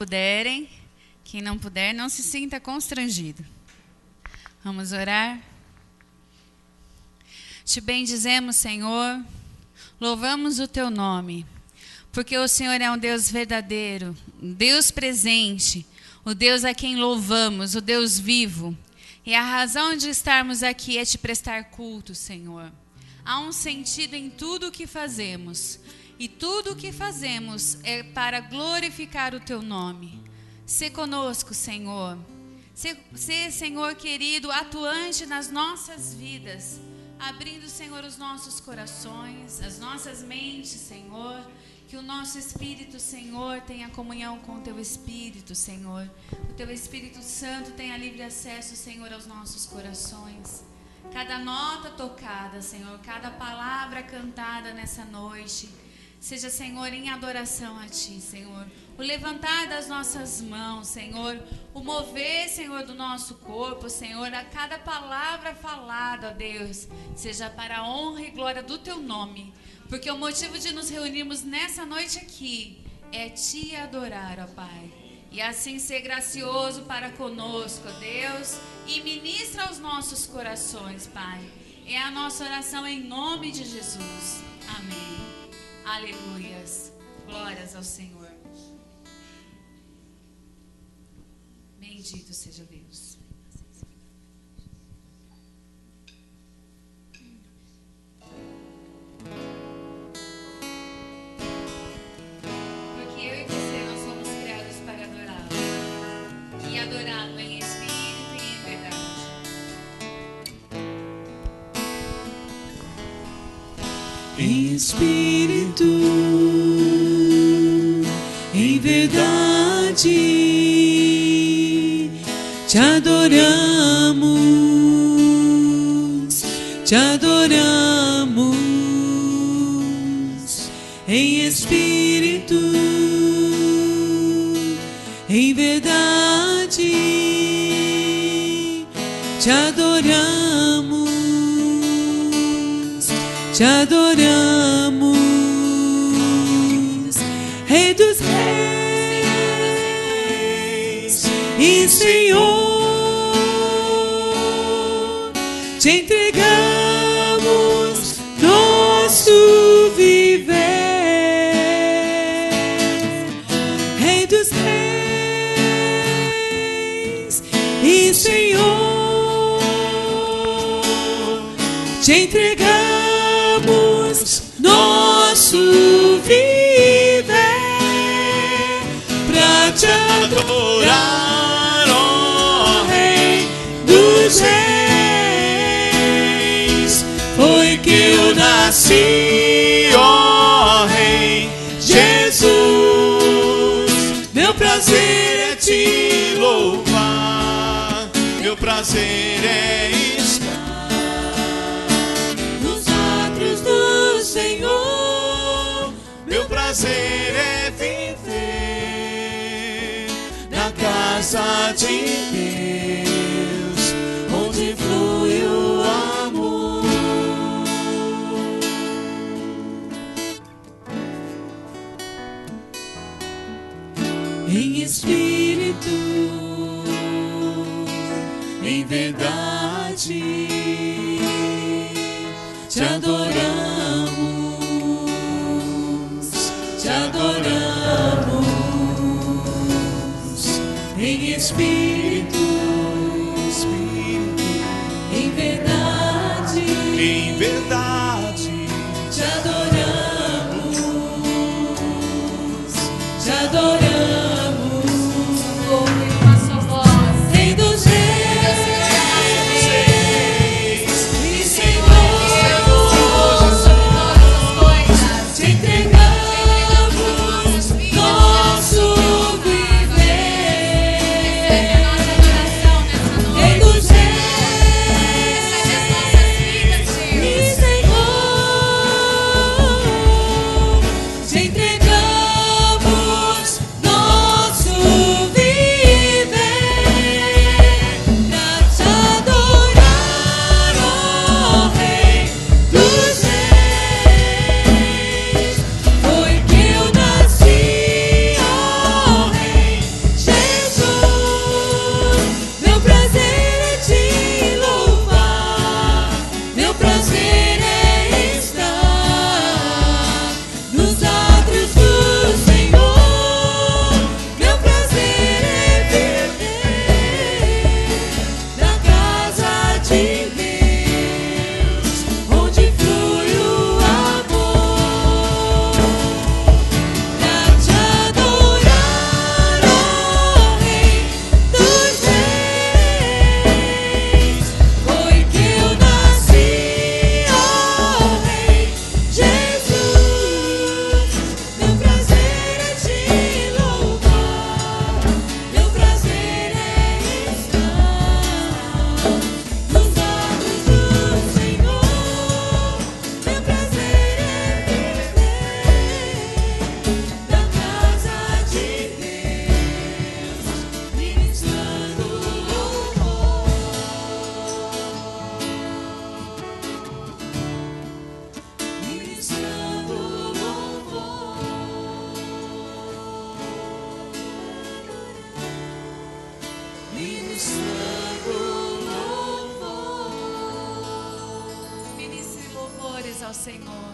Puderem, quem não puder, não se sinta constrangido. Vamos orar. Te bendizemos, Senhor, louvamos o teu nome, porque o Senhor é um Deus verdadeiro, um Deus presente, o Deus a quem louvamos, o Deus vivo. E a razão de estarmos aqui é te prestar culto, Senhor. Há um sentido em tudo o que fazemos. E tudo o que fazemos é para glorificar o teu nome. Sê conosco, Senhor. Sê, Senhor querido, atuante nas nossas vidas. Abrindo, Senhor, os nossos corações, as nossas mentes, Senhor. Que o nosso Espírito, Senhor, tenha comunhão com o teu Espírito, Senhor. O teu Espírito Santo tenha livre acesso, Senhor, aos nossos corações. Cada nota tocada, Senhor, cada palavra cantada nessa noite, seja, Senhor, em adoração a Ti, Senhor. O levantar das nossas mãos, Senhor. O mover, Senhor, do nosso corpo, Senhor. A cada palavra falada, ó Deus, seja para a honra e glória do Teu nome. Porque o motivo de nos reunirmos nessa noite aqui é Te adorar, ó Pai. E assim ser gracioso para conosco, ó Deus. E ministra aos nossos corações, Pai. É a nossa oração em nome de Jesus. Amém. Aleluias, glórias ao Senhor. Bendito seja Deus. Porque eu e você, nós somos criados para adorá-lo. E adorá-lo em espírito e em verdade. Em espírito, em verdade, te adoramos, te adoramos. Em espírito, em verdade, te adoramos. Te adoramos, Rei dos Reis e Senhor, te entregamos nosso viver. Rei dos Reis e Senhor, te entregamos nosso viver pra te adorar, ó Rei dos Reis. Foi que eu nasci, ó Rei Jesus. Meu prazer é te louvar, meu prazer é estar Senhor. Meu prazer é viver na casa de Deus, onde flui o amor. Em espírito, em verdade, te adoramos, te adoramos. Em espírito, em verdade, te adoramos, te adoramos. Ouve com a sua voz. Rei dos Reis ao Senhor.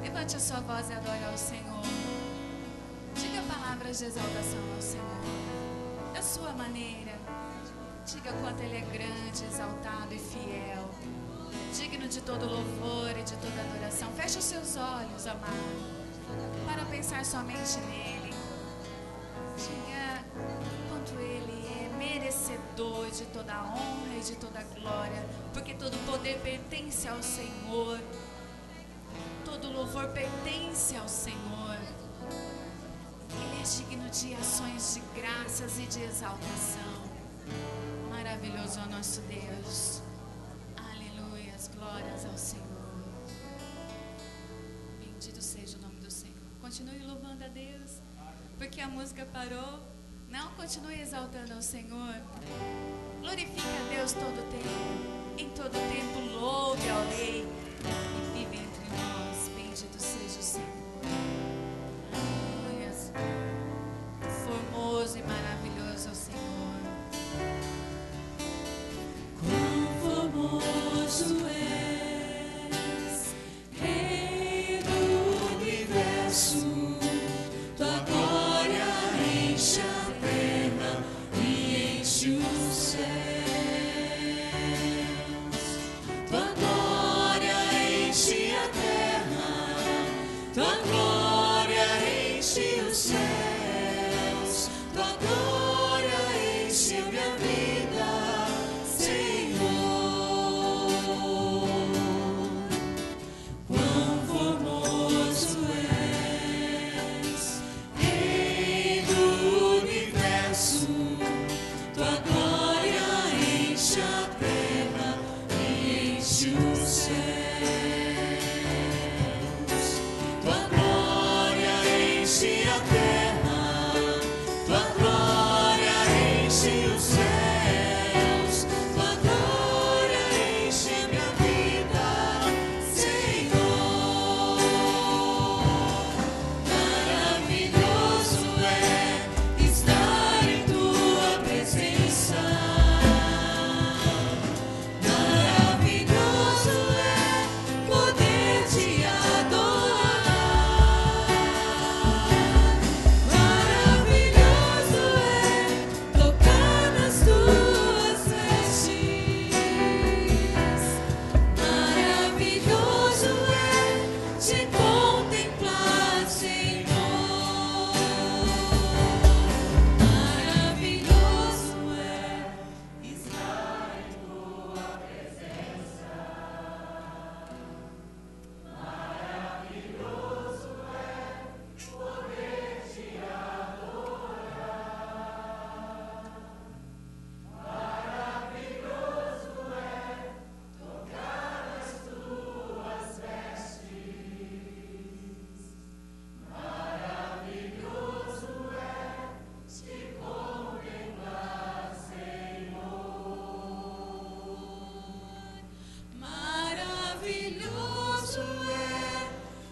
Levante a sua voz e adore ao Senhor. Diga palavras de exaltação ao Senhor. Da sua maneira. Diga quanto Ele é grande, exaltado e fiel. Digno de todo louvor e de toda adoração. Feche os seus olhos, amado, para pensar somente nele. Diga quanto Ele é merecedor de toda a honra e de toda a glória, porque todo poder pertence ao Senhor, todo louvor pertence ao Senhor. Ele é digno de ações de graças e de exaltação. Maravilhoso é o nosso Deus. Aleluia, as glórias ao Senhor. Bendito seja o nome do Senhor. Continue louvando a Deus, porque a música parou. Não, continue exaltando ao Senhor. Glorifique a Deus todo o tempo. Em todo o tempo louve ao Rei e vive entre nós. Bendito seja o Senhor. Aleluia. Formoso e maravilhoso é o Senhor. Quão formoso és, Rei do universo, tua glória enche a terra e enche os céus. Tua glória enche a terra, tua glória enche os céus, tua glória enche a minha vida.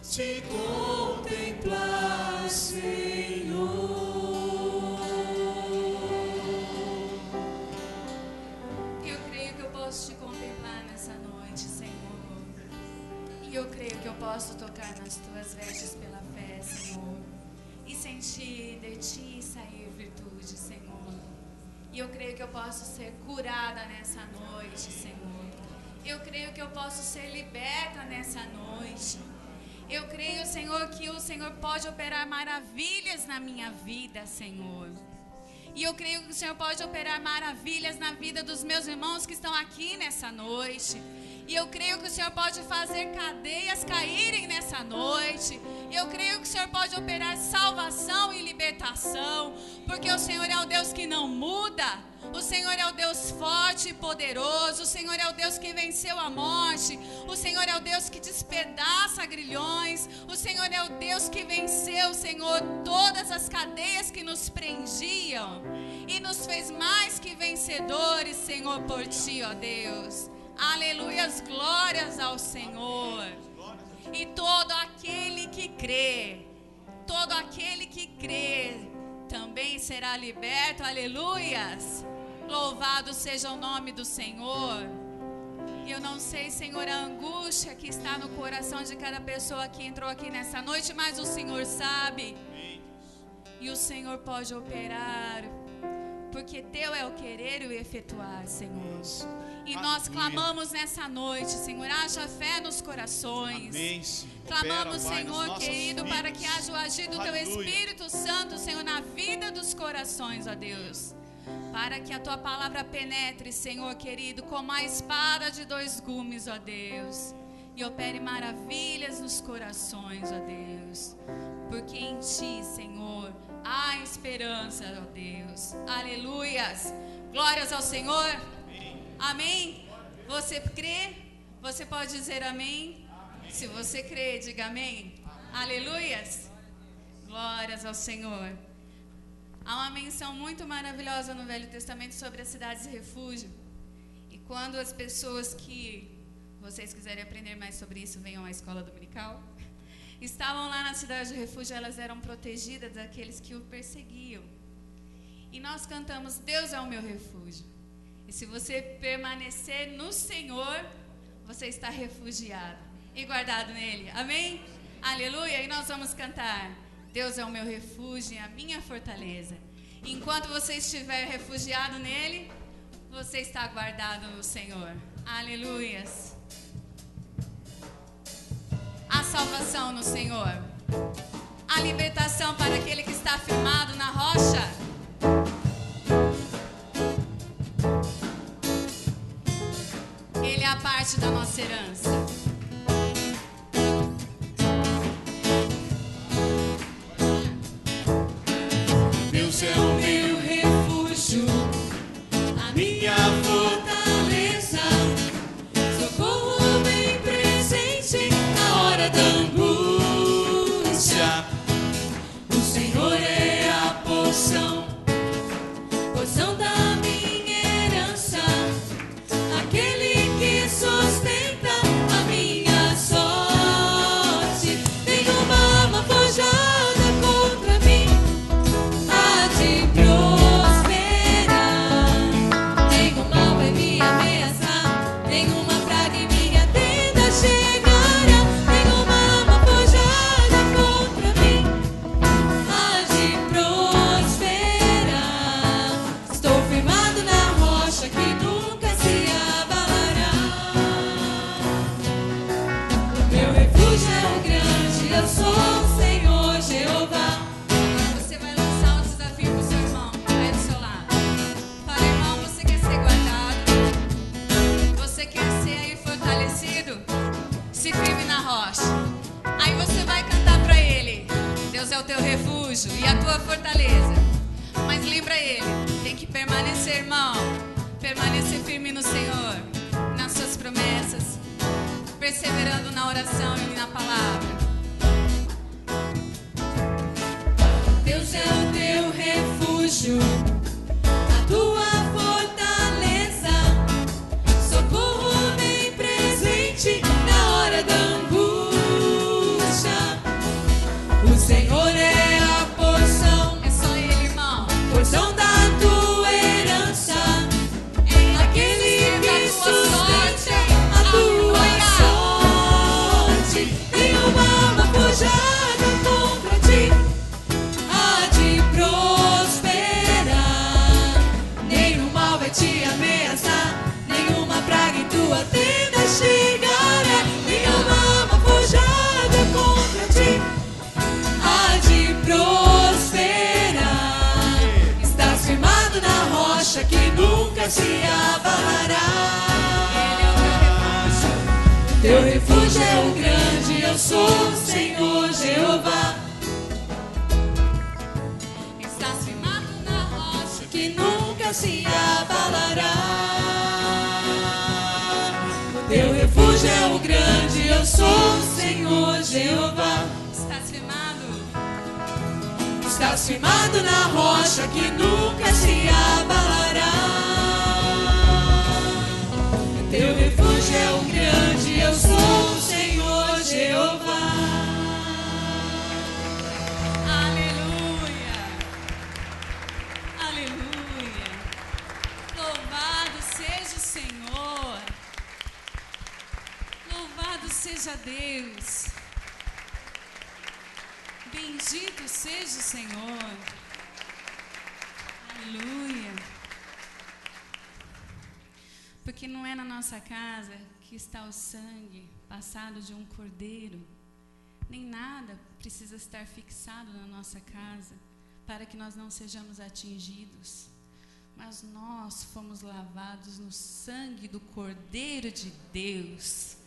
Te contemplar, Senhor. Eu creio que eu posso te contemplar nessa noite, Senhor. E eu creio que eu posso tocar nas tuas vestes pela fé, Senhor. E sentir de ti sair virtude, Senhor. E eu creio que eu posso ser curada nessa noite, Senhor. Eu creio que eu posso ser liberta nessa noite. Eu creio, Senhor, que o Senhor pode operar maravilhas na minha vida, Senhor. E eu creio que o Senhor pode operar maravilhas na vida dos meus irmãos que estão aqui nessa noite. E eu creio que o Senhor pode fazer cadeias caírem nessa noite. E eu creio que o Senhor pode operar salvação e libertação. Porque o Senhor é o Deus que não muda. O Senhor é o Deus forte e poderoso. O Senhor é o Deus que venceu a morte. O Senhor é o Deus que despedaça grilhões. O Senhor é o Deus que venceu, Senhor, todas as cadeias que nos prendiam. E nos fez mais que vencedores, Senhor, por Ti, ó Deus. Aleluias, glórias ao Senhor. E todo aquele que crê, também será liberto, aleluias. Louvado seja o nome do Senhor. Eu não sei, Senhor, a angústia que está no coração de cada pessoa que entrou aqui nessa noite, mas o Senhor sabe. E o Senhor pode operar, porque teu é o querer e o efetuar, Senhor. E nós clamamos nessa noite, Senhor, haja fé nos corações. Amém, Senhor. Clamamos, Opera, Pai, nas Senhor nossas querido, vidas. para que haja o agir do teu Aleluia. Espírito Santo, Senhor, na vida dos corações, ó Deus. Para que a tua palavra penetre, Senhor querido, como a espada de 2 gumes, ó Deus. E opere maravilhas nos corações, ó Deus. Porque em ti, Senhor, há esperança, ó Deus. Aleluias. Glórias ao Senhor. Amém. Você crê? Você pode dizer amém? Se você crê, diga amém. Aleluias. Glórias ao Senhor. Há uma menção muito maravilhosa no Velho Testamento sobre as cidades de refúgio. E quando as pessoas que vocês quiserem aprender mais sobre isso, venham à escola dominical. Estavam lá na cidade de refúgio, elas eram protegidas daqueles que o perseguiam. E nós cantamos, Deus é o meu refúgio. E se você permanecer no Senhor, você está refugiado e guardado nele. Amém? Aleluia. E nós vamos cantar, Deus é o meu refúgio e a minha fortaleza. Enquanto você estiver refugiado nele, você está guardado no Senhor. Aleluias. A salvação no Senhor. A libertação para aquele que está firmado na rocha. Ele é a parte da nossa herança. Deus é o meu refúgio, a minha fortaleza, socorro bem presente na hora da angústia. O Senhor é a porção da minha herança, aquele que sustenta a minha sorte. Nenhuma arma forjada contra mim há de prosperar. Nenhum mal vai me ameaçar, nenhuma praga em minha tenda chegará. Nenhuma arma forjada contra mim há de prosperar. Estou firmado na rocha que nunca se abalará. O meu refúgio é o grande, eu sou o Senhor Jeová. Você vai lançar um desafio pro seu irmão, aí do seu lado. Fala, irmão, você quer ser guardado? Você quer ser aí fortalecido? Se firme na rocha. Aí você vai cantar pra ele. Deus é o teu refúgio e a tua fortaleza. Mas lembra ele, tem que permanecer, irmão. Permanecer firme no Senhor, nas suas promessas, perseverando na oração e na palavra. Deus é o teu refúgio, a tua fortaleza, socorro bem presente na hora da angústia. O Senhor é a porção É só ele, irmão. da tua herança, aquele que sustenta a tua sorte. Nenhuma arma forjada contra ti há de prosperar. Nenhum mal vai te ameaçar, nenhuma praga em tua tenda chegará. Nenhuma arma forjada contra ti há de prosperar. Estás firmado na rocha que nunca se abalará. Ele é o teu refúgio. Teu refúgio é o grande, eu sou o Senhor Jeová, Estás firmado na rocha. que nunca se abalará. O teu refúgio é o grande, eu sou o Senhor Jeová. Estás firmado. Estás firmado na rocha que nunca se abalará. Teu refúgio é o grande, eu sou o Senhor Jeová. Aleluia. Aleluia. Louvado seja o Senhor. seja Deus. Bendito seja o Senhor. Aleluia. Porque não é na nossa casa que está o sangue passado de um cordeiro. Nem nada precisa estar fixado na nossa casa para que nós não sejamos atingidos. Mas nós fomos lavados no sangue do Cordeiro de Deus.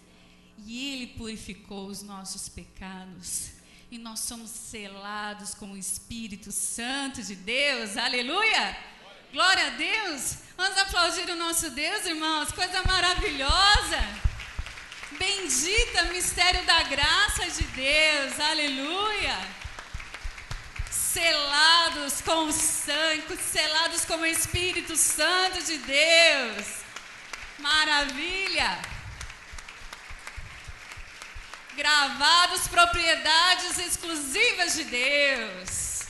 E Ele purificou os nossos pecados. E nós somos selados com o Espírito Santo de Deus. Aleluia! Glória a Deus! Vamos aplaudir o nosso Deus, irmãos. Coisa maravilhosa! Bendita mistério da graça de Deus. Aleluia! Selados com o sangue, selados com o Espírito Santo de Deus. Maravilha! Gravados propriedades exclusivas de Deus.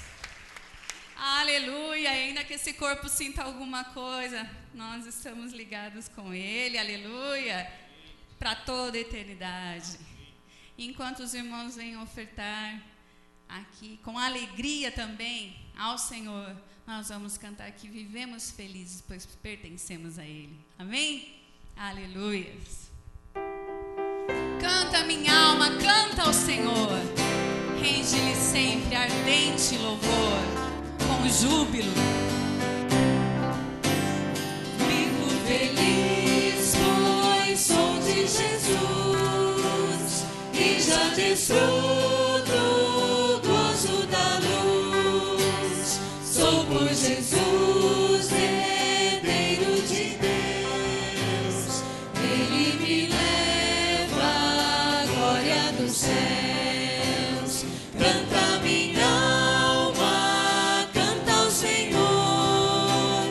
Aleluia! Ainda que esse corpo sinta alguma coisa, nós estamos ligados com Ele. Aleluia! Para toda a eternidade. Enquanto os irmãos vêm ofertar aqui, com alegria também ao Senhor, nós vamos cantar que vivemos felizes, pois pertencemos a Ele. Amém? Aleluia! Canta minha alma, canta ao Senhor, rende-lhe sempre ardente louvor, com júbilo. Vivo feliz, pois sou de Jesus, e já desfruto o gozo da luz. Sou por Jesus, herdeiro de Deus, Ele me leva à glória dos céus. Canta minha alma, canta ao Senhor,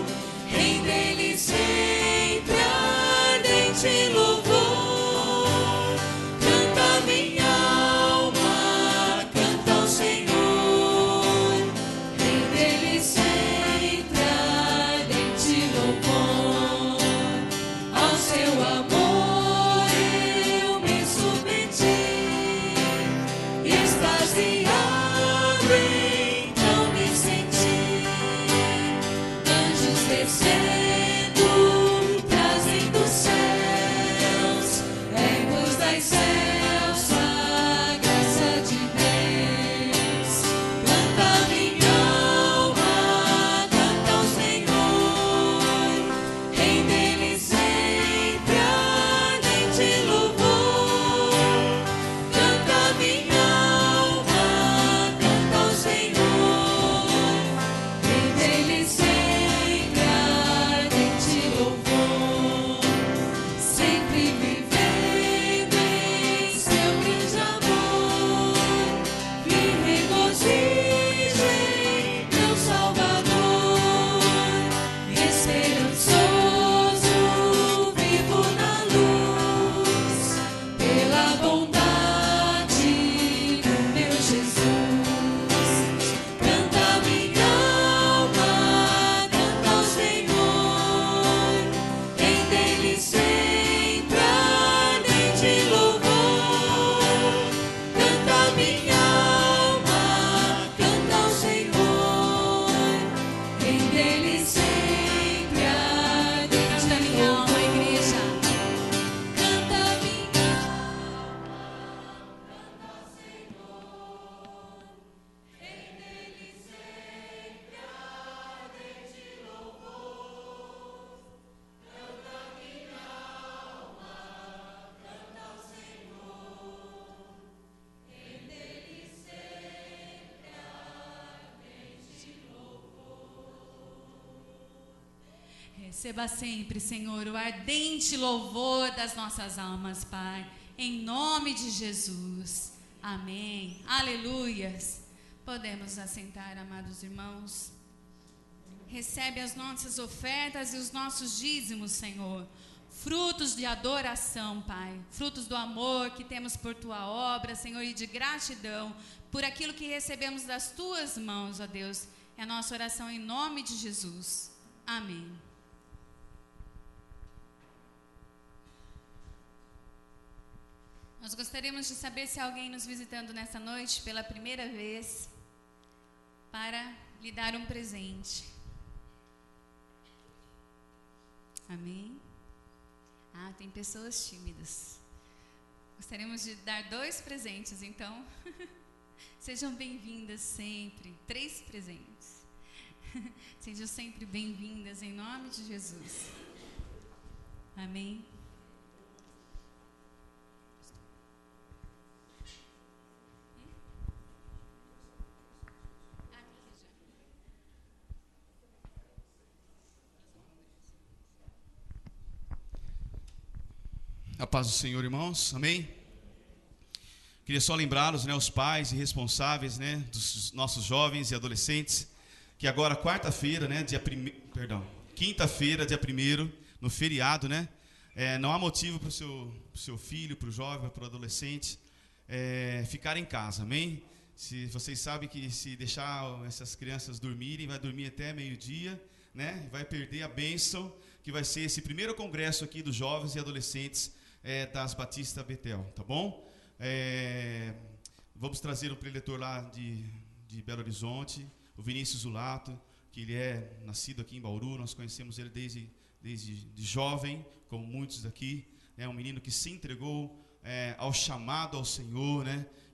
rende-lhe sempre ardente louvor. Canta minha alma, canta ao Senhor, rende-lhe sempre ardente louvor. Ao seu amor eu me submeti, extasiado então me senti. Anjos descendo, trazem dos céus, ecos das céus, a graça de Deus. Canta minha alma, canta ao Senhor, rende-lhe sempre ardente louvor. Canta minha alma, canta ao Senhor, rende-lhe sempre ardente louvor. Sempre vivendo em seu grande amor, me regozijo em meu Salvador. Esperançoso vivo na luz, pela bondade do meu Jesus. Canta minha alma, canta ao Senhor, rende-lhe sempre ardente louvor. Canta minha alma, canta ao Senhor, rende-lhe sempre ardente Canta minha alma, igreja. Canta minha alma, canta ao Senhor, rende-lhe sempre ardente louvor. Canta minha alma, canta ao Senhor, rende-lhe sempre ardente louvor. Receba sempre, Senhor, o ardente louvor das nossas almas, Pai, em nome de Jesus. Amém. Aleluias. Podemos assentar, amados irmãos. Recebe as nossas ofertas e os nossos dízimos, Senhor. Frutos de adoração, Pai. Frutos do amor que temos por Tua obra, Senhor, e de gratidão por aquilo que recebemos das Tuas mãos, ó Deus. É a nossa oração em nome de Jesus. Amém. Nós gostaríamos de saber se há alguém nos visitando nessa noite pela primeira vez para lhe dar um presente. Amém? Ah, tem pessoas tímidas. Gostaríamos de dar 2 presentes, então sejam bem-vindas sempre. 3 presentes. Sejam sempre bem-vindas em nome de Jesus. Amém? A paz do Senhor, irmãos, amém? Queria só lembrá-los, os pais e responsáveis, dos nossos jovens e adolescentes, que agora quinta-feira, dia 1º, no feriado, não há motivo para o seu filho, para o jovem, para o adolescente, ficar em casa, amém? Se vocês sabem que se deixar essas crianças dormirem, vai dormir até meio-dia, vai perder a bênção, que vai ser esse primeiro congresso aqui dos jovens e adolescentes das Batista Betel, tá bom? Vamos trazer um preletor lá de Belo Horizonte, o Vinícius Zulato, que ele é nascido aqui em Bauru. Nós conhecemos ele desde jovem, como muitos daqui. É um menino que se entregou ao chamado ao Senhor,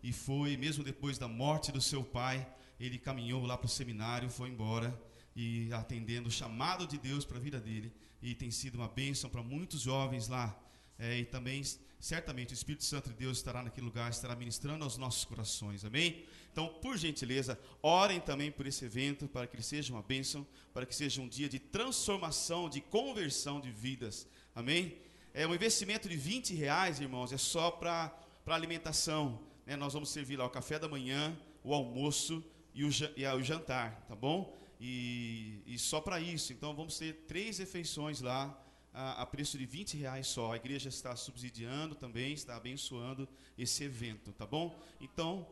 e foi, mesmo depois da morte do seu pai, ele caminhou lá para o seminário, foi embora, e atendendo o chamado de Deus para a vida dele, e tem sido uma bênção para muitos jovens lá. E também, certamente, o Espírito Santo de Deus estará naquele lugar, estará ministrando aos nossos corações, amém? Então, por gentileza, orem também por esse evento, para que ele seja uma bênção, para que seja um dia de transformação, de conversão de vidas, amém? É um investimento de R$20, irmãos, é só para alimentação, Nós vamos servir lá o café da manhã, o almoço e o jantar, tá bom? E só para isso, então vamos ter 3 refeições lá, a preço de R$20 só. A igreja está subsidiando também, está abençoando esse evento, tá bom? Então,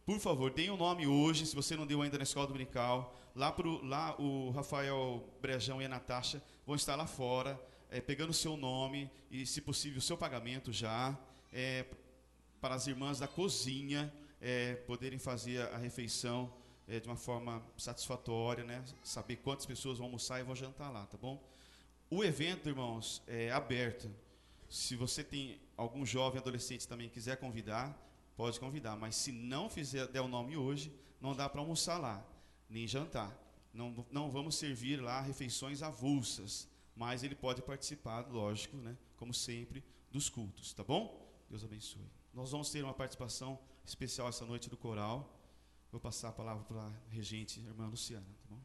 por favor, deem o nome hoje, se você não deu ainda na escola dominical. Lá o Rafael Brejão e a Natasha vão estar lá fora, pegando o seu nome e, se possível, o seu pagamento já, para as irmãs da cozinha poderem fazer a refeição de uma forma satisfatória, saber quantas pessoas vão almoçar e vão jantar lá, tá bom? O evento, irmãos, é aberto. Se você tem algum jovem adolescente também que quiser convidar, pode convidar. Mas se não der o nome hoje, não dá para almoçar lá, nem jantar. Não vamos servir lá refeições avulsas. Mas ele pode participar, lógico, como sempre, dos cultos, tá bom? Deus abençoe. Nós vamos ter uma participação especial essa noite do coral. Vou passar a palavra para a regente, a irmã Luciana, tá bom?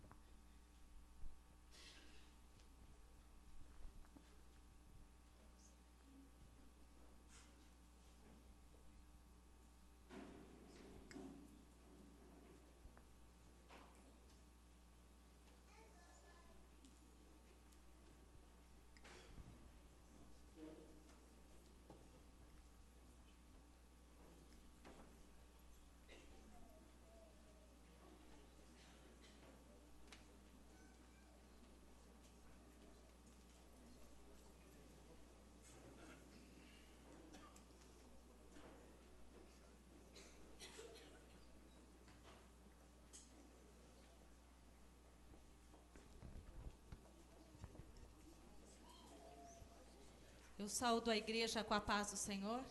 Eu saúdo a igreja com a paz do Senhor.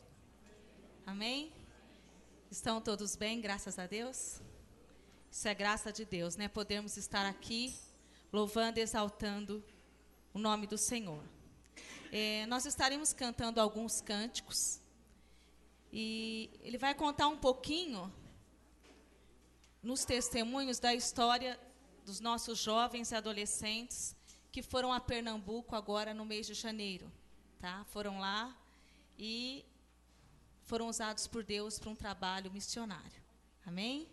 Amém? Estão todos bem, graças a Deus? Isso é graça de Deus, Podemos estar aqui louvando e exaltando o nome do Senhor. Nós estaremos cantando alguns cânticos. E ele vai contar um pouquinho nos testemunhos da história dos nossos jovens e adolescentes que foram a Pernambuco agora no mês de janeiro. Tá? Foram lá e foram usados por Deus para um trabalho missionário. Amém?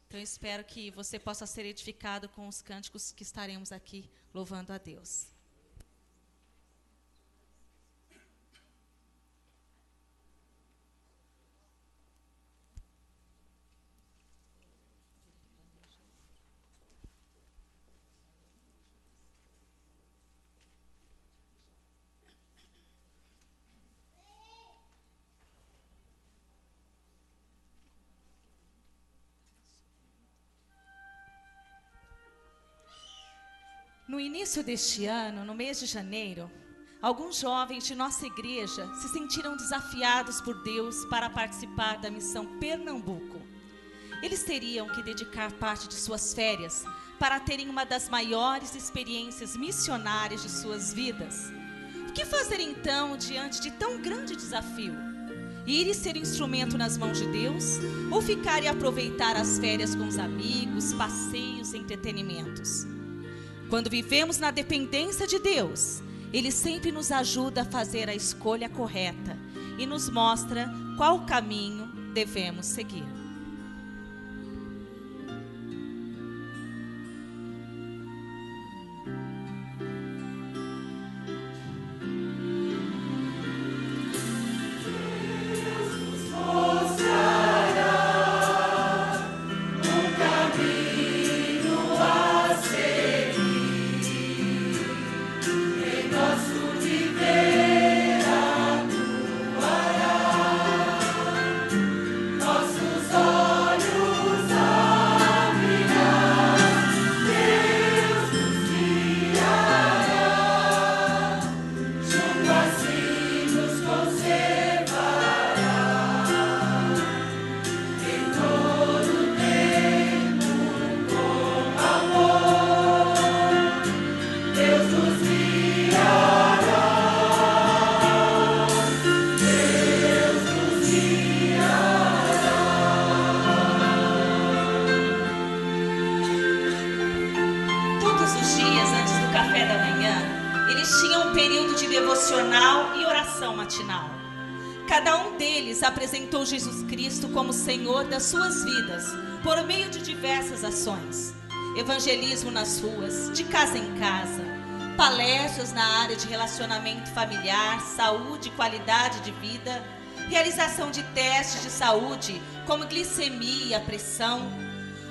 Então, eu espero que você possa ser edificado com os cânticos que estaremos aqui louvando a Deus. No início deste ano, no mês de janeiro, alguns jovens de nossa igreja se sentiram desafiados por Deus para participar da missão Pernambuco. Eles teriam que dedicar parte de suas férias para terem uma das maiores experiências missionárias de suas vidas. O que fazer então diante de tão grande desafio? Ir e ser instrumento nas mãos de Deus ou ficar e aproveitar as férias com os amigos, passeios e entretenimentos? Quando vivemos na dependência de Deus, Ele sempre nos ajuda a fazer a escolha correta e nos mostra qual caminho devemos seguir. Cada um deles apresentou Jesus Cristo como Senhor das suas vidas, por meio de diversas ações. Evangelismo nas ruas, de casa em casa, palestras na área de relacionamento familiar, saúde e qualidade de vida, realização de testes de saúde, como glicemia, pressão.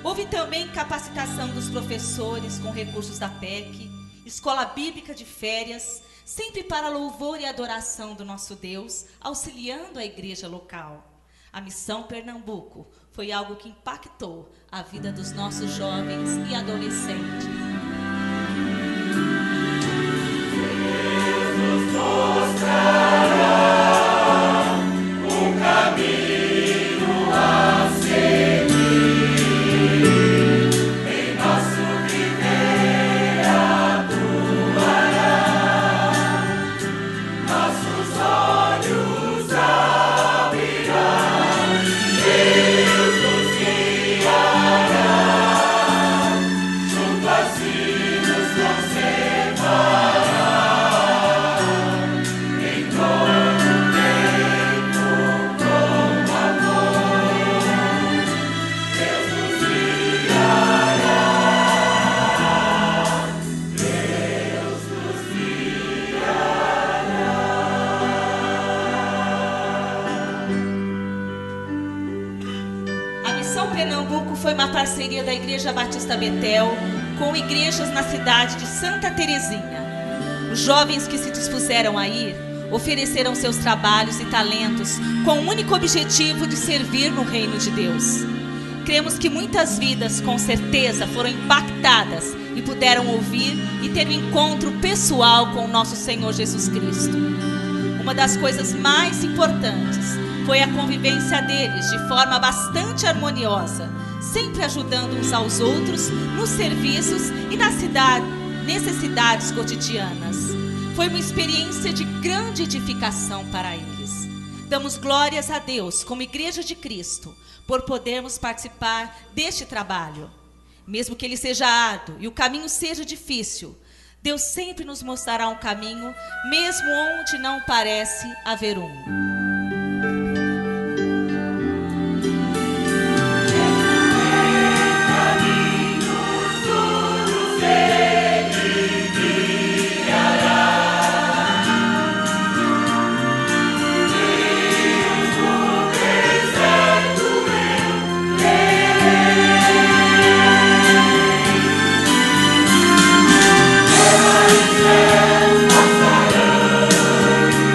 Houve também capacitação dos professores com recursos da PEC, escola bíblica de férias, sempre para louvor e adoração do nosso Deus, auxiliando a igreja local. A missão Pernambuco foi algo que impactou a vida dos nossos jovens e adolescentes. Deus nos mostrará um caminho a seguir. Em nosso viver atuará. Nossos olhos abrirá. Deus nos guiará. Junto assim nos conservará. Em todo tempo com amor. Deus nos guiará. Deus nos guiará. A Missão Pernambuco foi uma parceria da Igreja Batista Betel com igrejas na cidade de Santa Terezinha. Os jovens que se dispuseram a ir ofereceram seus trabalhos e talentos com o único objetivo de servir no reino de Deus. Cremos que muitas vidas, com certeza, foram impactadas e puderam ouvir e ter um encontro pessoal com o nosso Senhor Jesus Cristo. Uma das coisas mais importantes foi a convivência deles de forma bastante harmoniosa, sempre ajudando uns aos outros nos serviços e nas necessidades cotidianas. Foi uma experiência de grande edificação para eles. Damos glórias a Deus, como Igreja de Cristo, por podermos participar deste trabalho. Mesmo que ele seja árduo e o caminho seja difícil, Deus sempre nos mostrará um caminho, mesmo onde não parece haver um.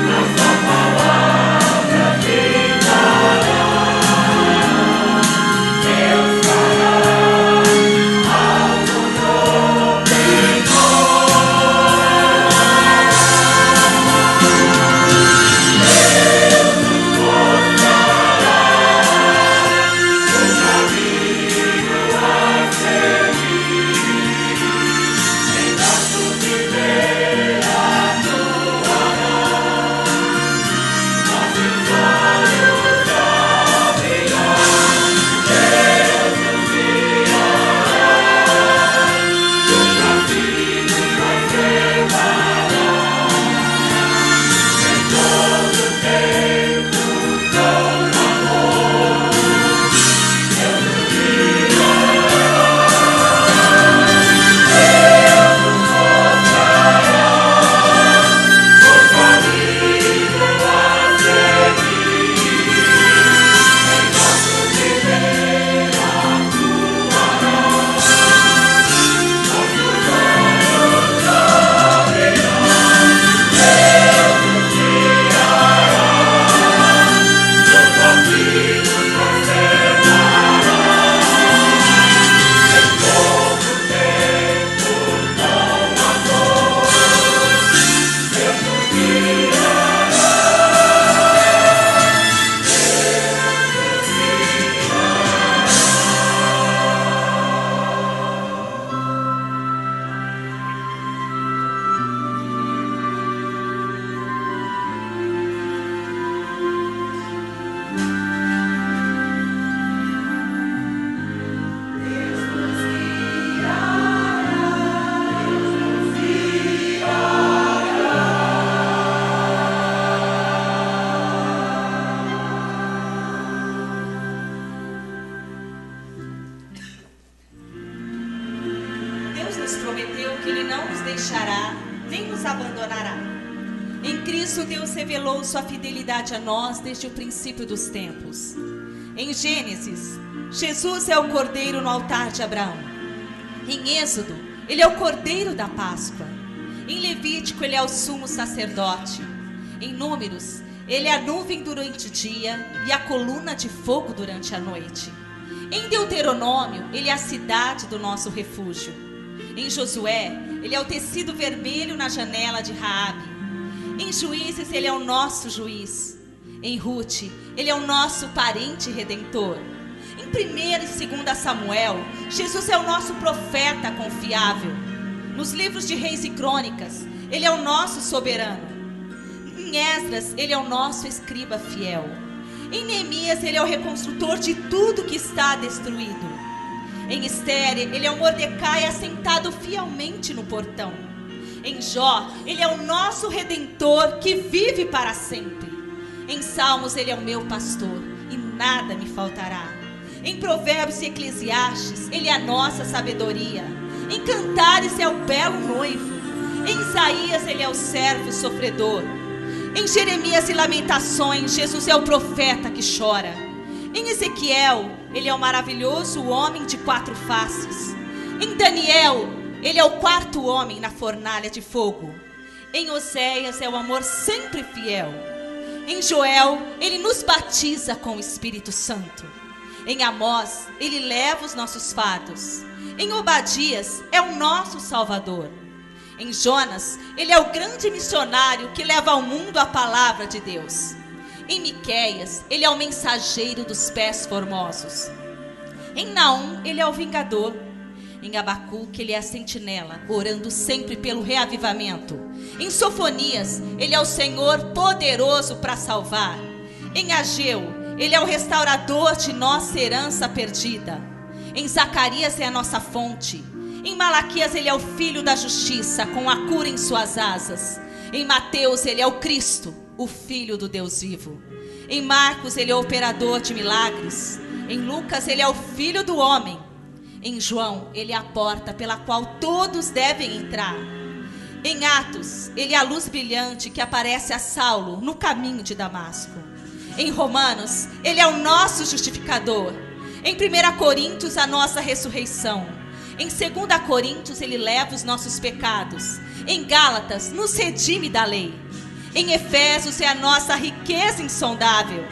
Mas a palavra deixará, nem nos abandonará. Em Cristo, Deus revelou sua fidelidade a nós desde o princípio dos tempos. Em Gênesis, Jesus é o cordeiro no altar de Abraão. Em Êxodo, ele é o cordeiro da Páscoa. Em Levítico, ele é o sumo sacerdote. Em Números, ele é a nuvem durante o dia e a coluna de fogo durante a noite. Em Deuteronômio, ele é a cidade do nosso refúgio. Em Josué, ele é o tecido vermelho na janela de Raabe. Em Juízes, ele é o nosso juiz. Em Ruth, ele é o nosso parente redentor. Em 1 e 2 Samuel, Jesus é o nosso profeta confiável. Nos livros de Reis e Crônicas, ele é o nosso soberano. Em Esdras, ele é o nosso escriba fiel. Em Neemias, ele é o reconstrutor de tudo que está destruído. Em Esther, ele é o Mordecai assentado fielmente no portão. Em Jó, ele é o nosso redentor que vive para sempre. Em Salmos, ele é o meu pastor e nada me faltará. Em Provérbios e Eclesiastes, ele é a nossa sabedoria. Em Cantares, é o belo noivo. Em Isaías, ele é o servo sofredor. Em Jeremias e Lamentações, Jesus é o profeta que chora. Em Ezequiel, ele é o maravilhoso homem de 4 faces. Em Daniel, ele é o 4º homem na fornalha de fogo. Em Oséias, é o amor sempre fiel. Em Joel, ele nos batiza com o Espírito Santo. Em Amós, ele leva os nossos fardos. Em Obadias, é o nosso Salvador. Em Jonas, ele é o grande missionário que leva ao mundo a palavra de Deus. Em Miqueias, ele é o mensageiro dos pés formosos. Em Naum, ele é o vingador. Em Abacuque, ele é a sentinela, orando sempre pelo reavivamento. Em Sofonias, ele é o Senhor poderoso para salvar. Em Ageu, ele é o restaurador de nossa herança perdida. Em Zacarias, é a nossa fonte. Em Malaquias, ele é o filho da justiça, com a cura em suas asas. Em Mateus, ele é o Cristo, o filho do Deus vivo. Em Marcos, ele é o operador de milagres. Em Lucas, ele é o filho do homem. Em João, ele é a porta pela qual todos devem entrar. Em Atos, ele é a luz brilhante que aparece a Saulo no caminho de Damasco. Em Romanos, ele é o nosso justificador. Em 1 Coríntios, a nossa ressurreição. Em 2 Coríntios, ele leva os nossos pecados. Em Gálatas, nos redime da lei. Em Efésios, é a nossa riqueza insondável.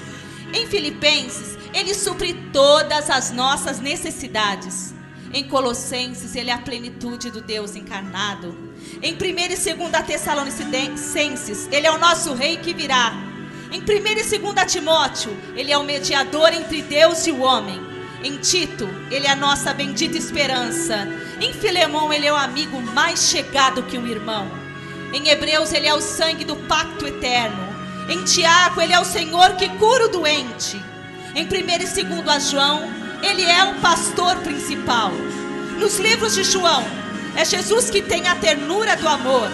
Em Filipenses, ele supre todas as nossas necessidades. Em Colossenses, ele é a plenitude do Deus encarnado. Em 1 e 2 Tessalonicenses, ele é o nosso rei que virá. Em 1 e 2 Timóteo, ele é o mediador entre Deus e o homem. Em Tito, ele é a nossa bendita esperança. Em Filemão, ele é o amigo mais chegado que um irmão. Em Hebreus, ele é o sangue do pacto eterno. Em Tiago, ele é o Senhor que cura o doente. Em 1 e 2 João, ele é o pastor principal. Nos livros de João, é Jesus que tem a ternura do amor.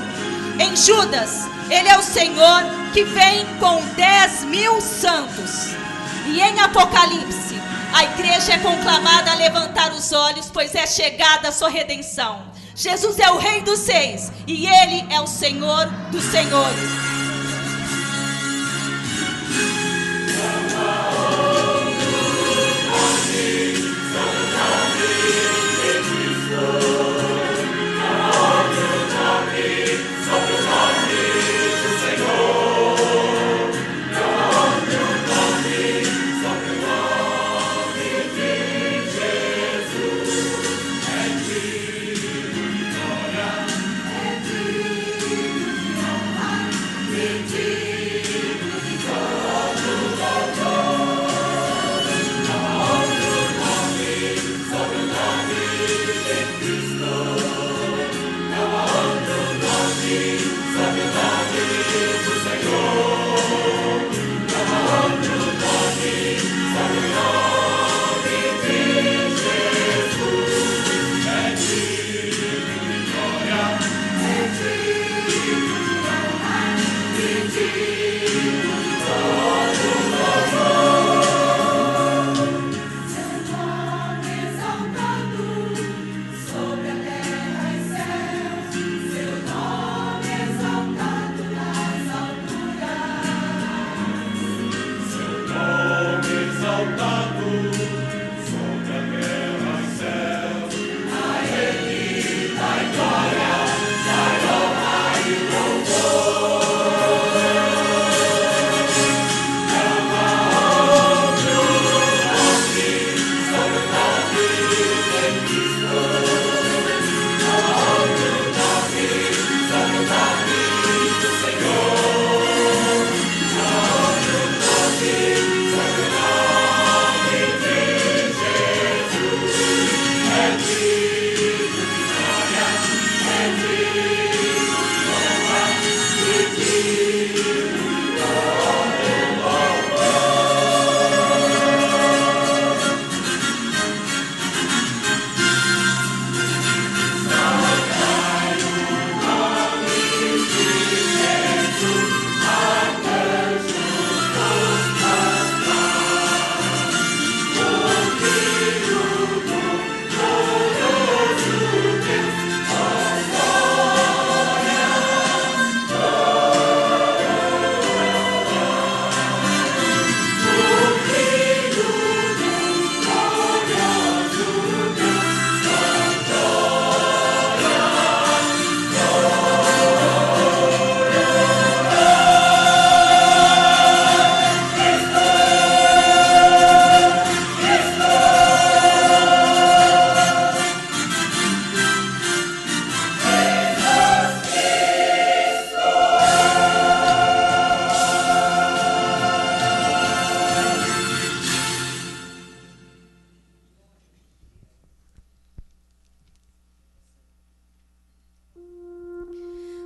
Em Judas, ele é o Senhor que vem com 10.000 santos. E em Apocalipse, a igreja é conclamada a levantar os olhos, pois é chegada a sua redenção. Jesus é o Rei dos Reis e ele é o Senhor dos Senhores. Seu nome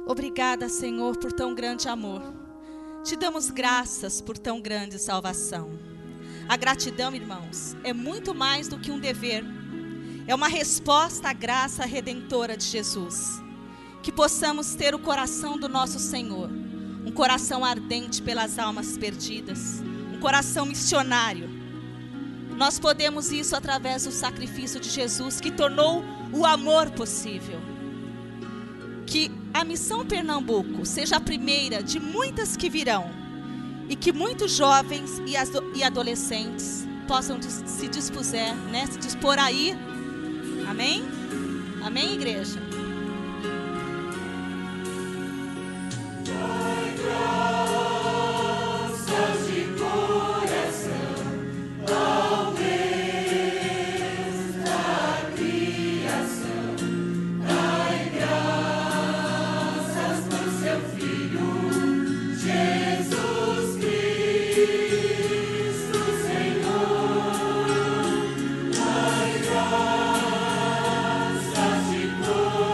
Obrigada, Senhor, por tão grande amor. Te damos graças por tão grande salvação. A gratidão, irmãos, é muito mais do que um dever. É uma resposta à graça redentora de Jesus. Que possamos ter o coração do nosso Senhor, um coração ardente pelas almas perdidas, um coração missionário. Nós podemos isso através do sacrifício de Jesus, que tornou o amor possível. Que a Missão Pernambuco seja a primeira de muitas que virão, e que muitos jovens e adolescentes possam se dispor a ir. Amém? Amém, igreja? Senhor.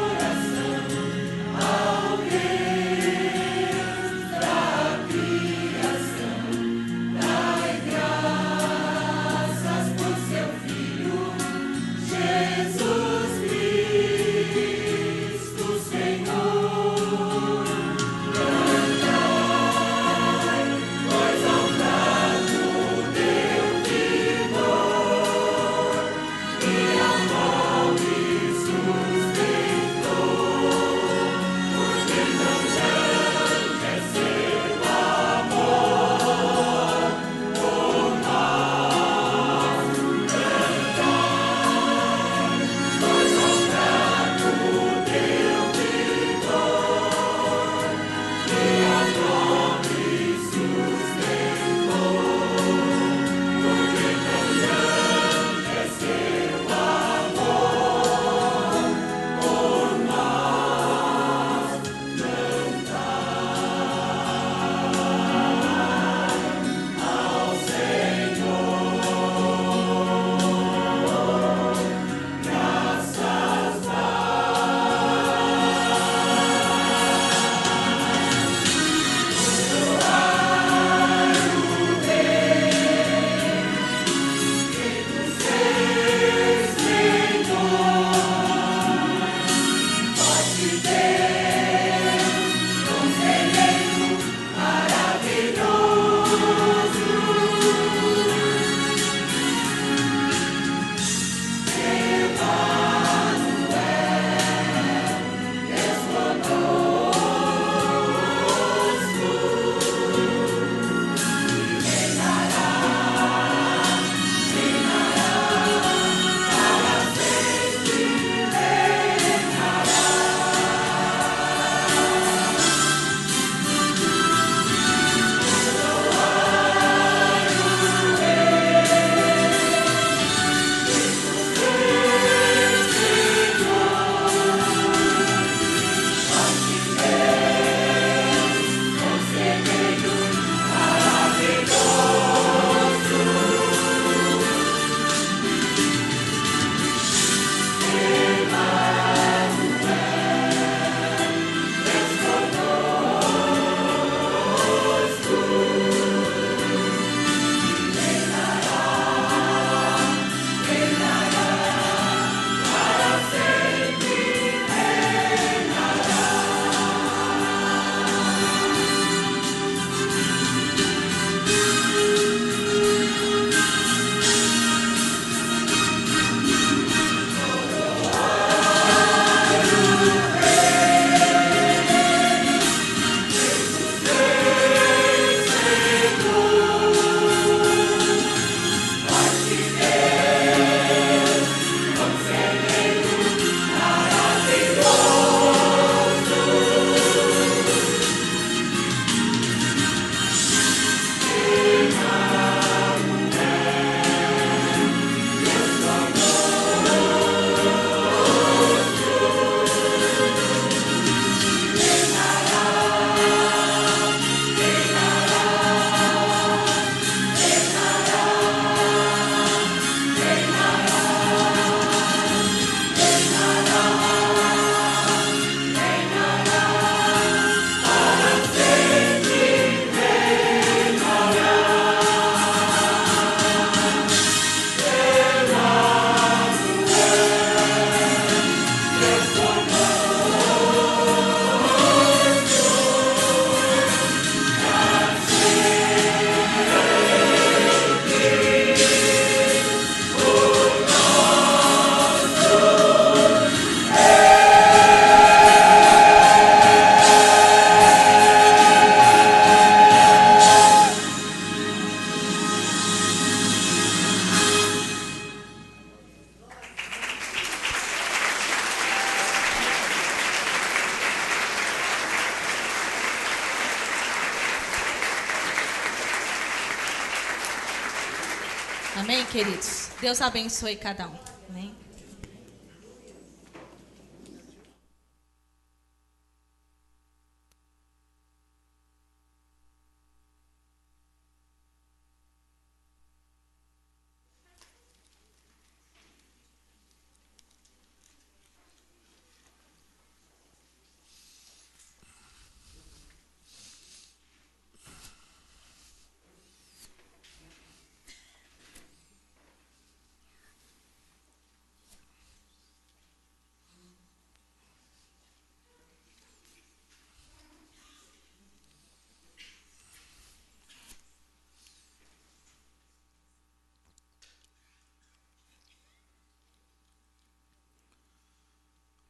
Amém, queridos? Deus abençoe cada um. Amém.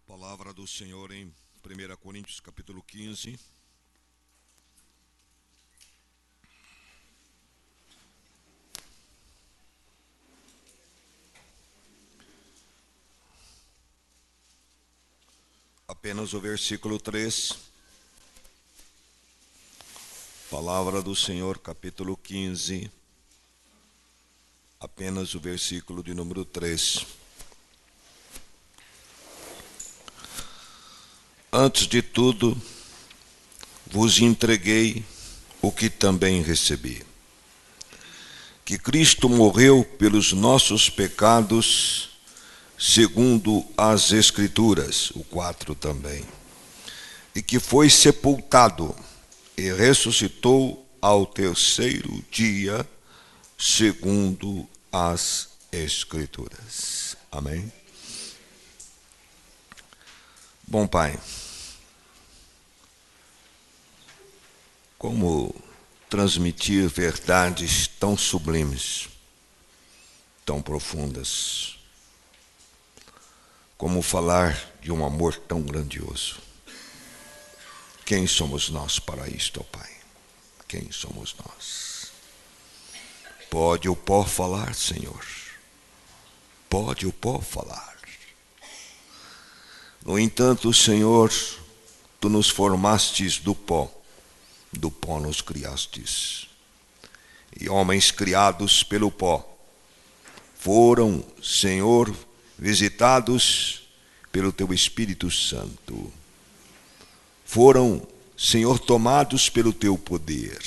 Palavra do Senhor em 1 Coríntios capítulo 15. Apenas o versículo 3. Palavra do Senhor capítulo 15. Apenas o versículo de número 3. Antes de tudo, vos entreguei o que também recebi: que Cristo morreu pelos nossos pecados, segundo as Escrituras, o 4 também, e que foi sepultado e ressuscitou ao terceiro dia, segundo as Escrituras. Amém? Bom, Pai, como transmitir verdades tão sublimes, tão profundas, como falar de um amor tão grandioso? Quem somos nós para isto, ó Pai? Quem somos nós? Pode o pó falar, Senhor? Pode o pó falar? No entanto, Senhor, Tu nos formastes do pó nos criastes. E homens criados pelo pó foram, Senhor, visitados pelo Teu Espírito Santo. Foram, Senhor, tomados pelo Teu poder,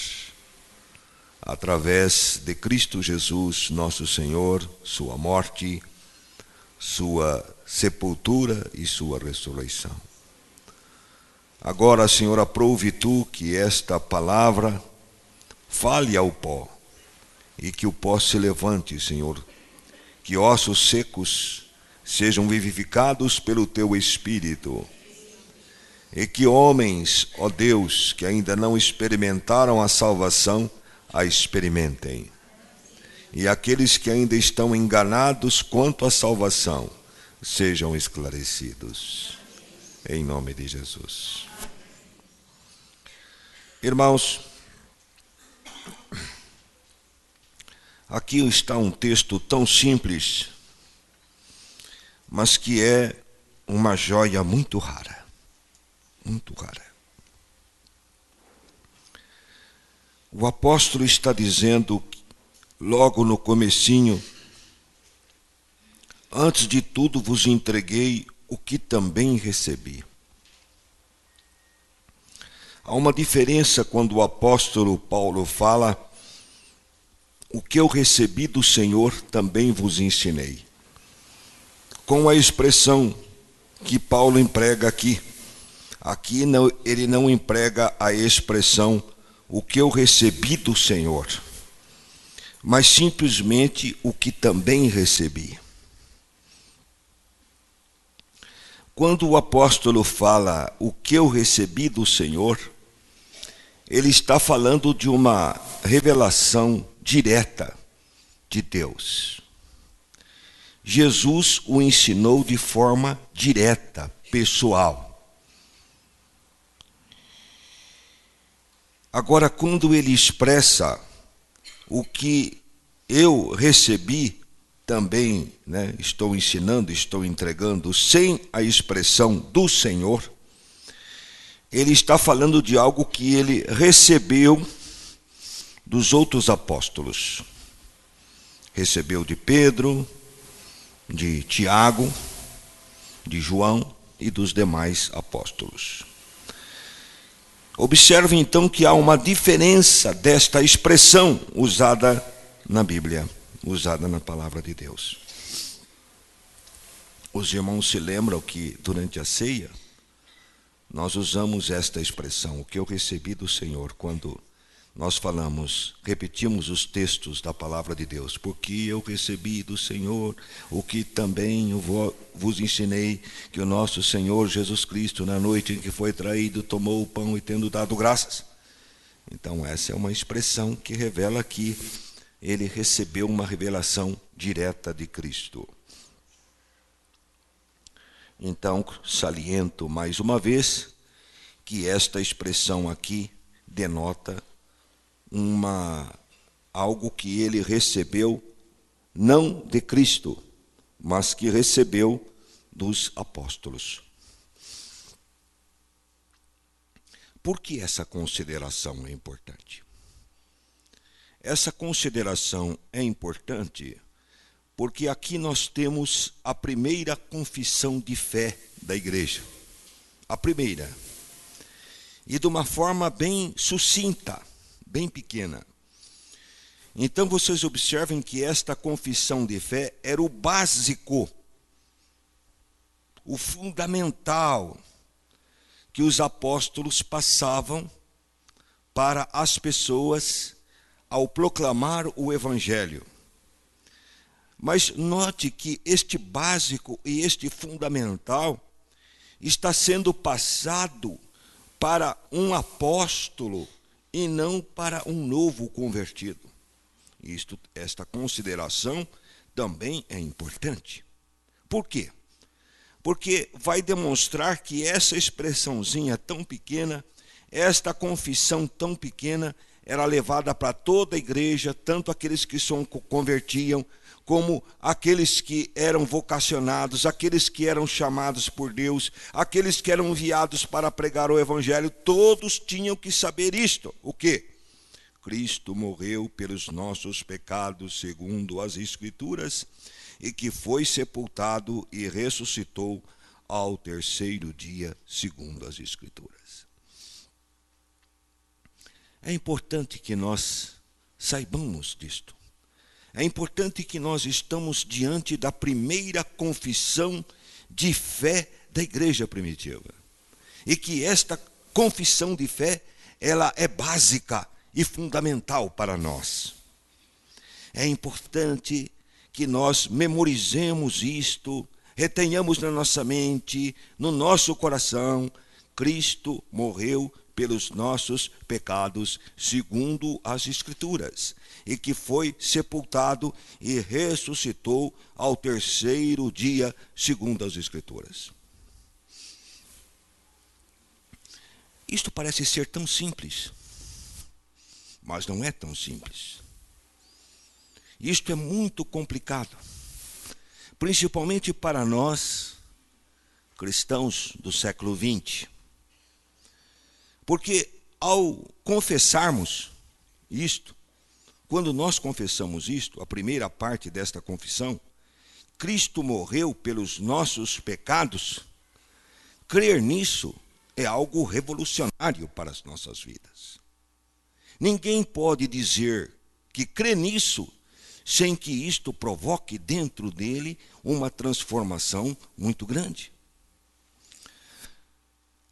através de Cristo Jesus, nosso Senhor, Sua morte, Sua sepultura e Sua ressurreição. Agora, Senhor, aprove Tu que esta palavra fale ao pó, e que o pó se levante, Senhor, que ossos secos sejam vivificados pelo Teu Espírito, e que homens, ó Deus, que ainda não experimentaram a salvação, a experimentem. E aqueles que ainda estão enganados quanto à salvação, sejam esclarecidos. Em nome de Jesus. Irmãos, aqui está um texto tão simples, mas que é uma joia muito rara. Muito rara. O apóstolo está dizendo, logo no comecinho: antes de tudo vos entreguei o que também recebi. Há uma diferença quando o apóstolo Paulo fala: o que eu recebi do Senhor também vos ensinei, com a expressão que Paulo emprega aqui. Aqui não, ele não emprega a expressão o que eu recebi do Senhor, mas simplesmente o que também recebi. Quando o apóstolo fala o que eu recebi do Senhor, ele está falando de uma revelação direta de Deus. Jesus o ensinou de forma direta, pessoal. Agora, quando ele expressa o que eu recebi, também estou ensinando, estou entregando, sem a expressão do Senhor, ele está falando de algo que ele recebeu dos outros apóstolos. Recebeu de Pedro, de Tiago, de João e dos demais apóstolos. Observe então que há uma diferença desta expressão usada na Bíblia, usada na palavra de Deus. Os irmãos se lembram que durante a ceia nós usamos esta expressão, o que eu recebi do Senhor, quando nós repetimos os textos da palavra de Deus. Porque eu recebi do Senhor o que também eu vos ensinei, que o nosso Senhor Jesus Cristo, na noite em que foi traído, tomou o pão e tendo dado graças. Então essa é uma expressão que revela que ele recebeu uma revelação direta de Cristo. Então, saliento mais uma vez que esta expressão aqui denota algo que ele recebeu não de Cristo, mas que recebeu dos apóstolos. Por que essa consideração é importante? Essa consideração é importante porque aqui nós temos a primeira confissão de fé da igreja. A primeira. E de uma forma bem sucinta, bem pequena. Então vocês observem que esta confissão de fé era o básico, o fundamental que os apóstolos passavam para as pessoas ao proclamar o evangelho. Mas note que este básico e este fundamental está sendo passado para um apóstolo e não para um novo convertido. Esta consideração também é importante. Por quê? Porque vai demonstrar que essa expressãozinha tão pequena, esta confissão tão pequena, era levada para toda a igreja, tanto aqueles que se convertiam, como aqueles que eram vocacionados, aqueles que eram chamados por Deus, aqueles que eram enviados para pregar o evangelho, todos tinham que saber isto. O quê? Cristo morreu pelos nossos pecados, segundo as Escrituras, e que foi sepultado e ressuscitou ao terceiro dia, segundo as Escrituras. É importante que nós saibamos disto. É importante que nós estamos diante da primeira confissão de fé da igreja primitiva. E que esta confissão de fé, ela é básica e fundamental para nós. É importante que nós memorizemos isto, retenhamos na nossa mente, no nosso coração, Cristo morreu pelos nossos pecados, segundo as Escrituras, e que foi sepultado e ressuscitou ao terceiro dia, segundo as Escrituras. Isto parece ser tão simples, mas não é tão simples. Isto é muito complicado, principalmente para nós, cristãos do século XX. Porque ao confessarmos isto, quando nós confessamos isto, a primeira parte desta confissão, Cristo morreu pelos nossos pecados, crer nisso é algo revolucionário para as nossas vidas. Ninguém pode dizer que crê nisso sem que isto provoque dentro dele uma transformação muito grande.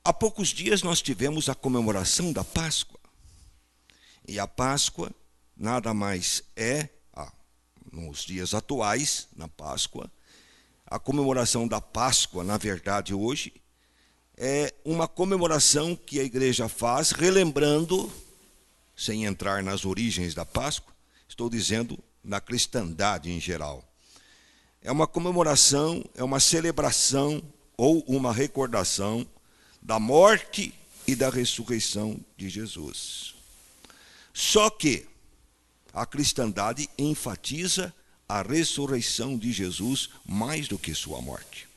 Há poucos dias nós tivemos a comemoração da Páscoa. E a Páscoa nada mais é, nos dias atuais, na Páscoa, a comemoração da Páscoa, na verdade, hoje, é uma comemoração que a igreja faz, relembrando, sem entrar nas origens da Páscoa, estou dizendo na cristandade em geral. É uma comemoração, é uma celebração ou uma recordação da morte e da ressurreição de Jesus. Só que a cristandade enfatiza a ressurreição de Jesus mais do que sua morte.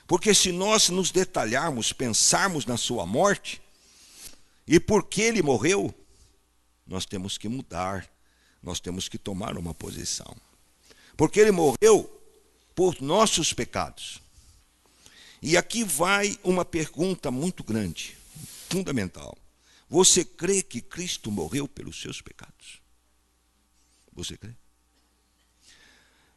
Porque se nós nos detalharmos, pensarmos na sua morte e por que ele morreu, nós temos que mudar Nós temos que tomar uma posição. Porque ele morreu por nossos pecados. E aqui vai uma pergunta muito grande, fundamental. Você crê que Cristo morreu pelos seus pecados? Você crê?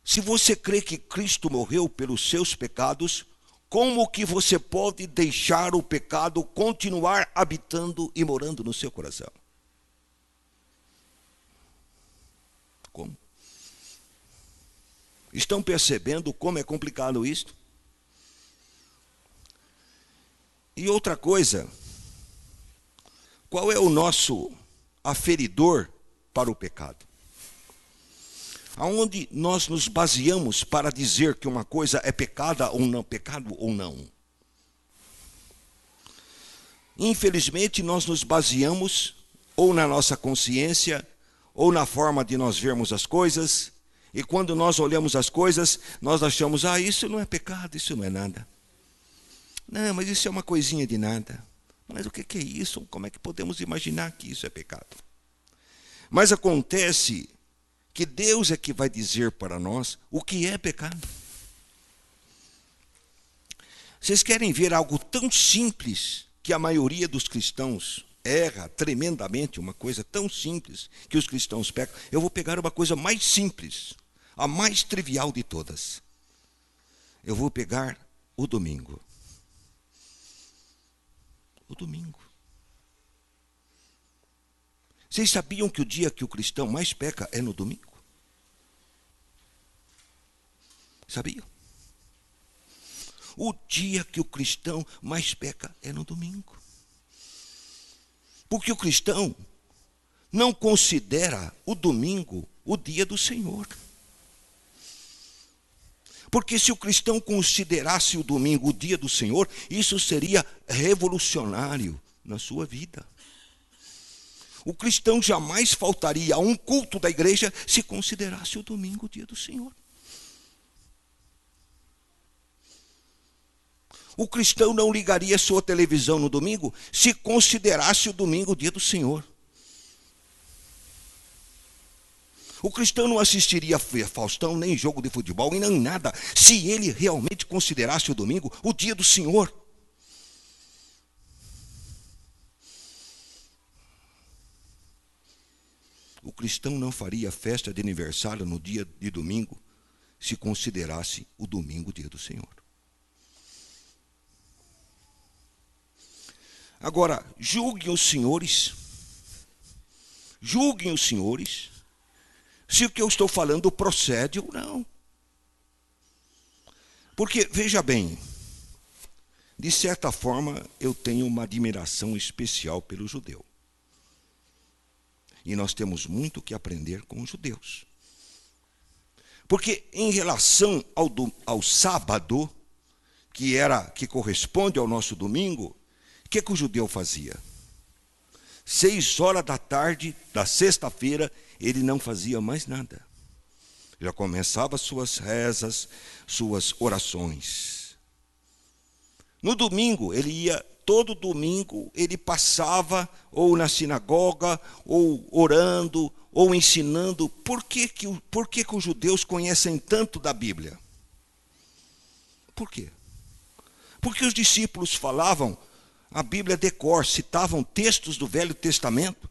Se você crê que Cristo morreu pelos seus pecados, como que você pode deixar o pecado continuar habitando e morando no seu coração? Como? Estão percebendo como é complicado isto? E outra coisa, qual é o nosso aferidor para o pecado? Aonde nós nos baseamos para dizer que uma coisa é pecado ou não? Infelizmente, nós nos baseamos ou na nossa consciência, ou na forma de nós vermos as coisas, e quando nós olhamos as coisas, nós achamos, isso não é pecado, isso não é nada. Não, mas isso é uma coisinha de nada. Mas o que é isso? Como é que podemos imaginar que isso é pecado? Mas acontece que Deus é que vai dizer para nós o que é pecado. Vocês querem ver algo tão simples que a maioria dos cristãos erra tremendamente, uma coisa tão simples que os cristãos pecam? Eu vou pegar uma coisa mais simples, a mais trivial de todas. Eu vou pegar o domingo. O domingo. Vocês sabiam que o dia que o cristão mais peca é no domingo? Sabiam? O dia que o cristão mais peca é no domingo. Porque o cristão não considera o domingo o dia do Senhor. Porque se o cristão considerasse o domingo o dia do Senhor, isso seria revolucionário na sua vida. O cristão jamais faltaria a um culto da igreja se considerasse o domingo o dia do Senhor. O cristão não ligaria sua televisão no domingo se considerasse o domingo o dia do Senhor. O cristão não assistiria a Faustão, nem jogo de futebol, e nem nada, se ele realmente considerasse o domingo o dia do Senhor. O cristão não faria festa de aniversário no dia de domingo se considerasse o domingo o dia do Senhor. Agora, julguem os senhores se o que eu estou falando procede ou não. Porque, veja bem, de certa forma eu tenho uma admiração especial pelo judeu. E nós temos muito que aprender com os judeus. Porque em relação ao sábado, que corresponde ao nosso domingo, o que o judeu fazia? 6 horas da tarde da sexta-feira, ele não fazia mais nada. Já começava suas rezas, suas orações. No domingo, ele ia, todo domingo, ele passava ou na sinagoga, ou orando, ou ensinando. Por que os judeus conhecem tanto da Bíblia? Por quê? Porque os discípulos falavam a Bíblia de cor, citavam textos do Velho Testamento.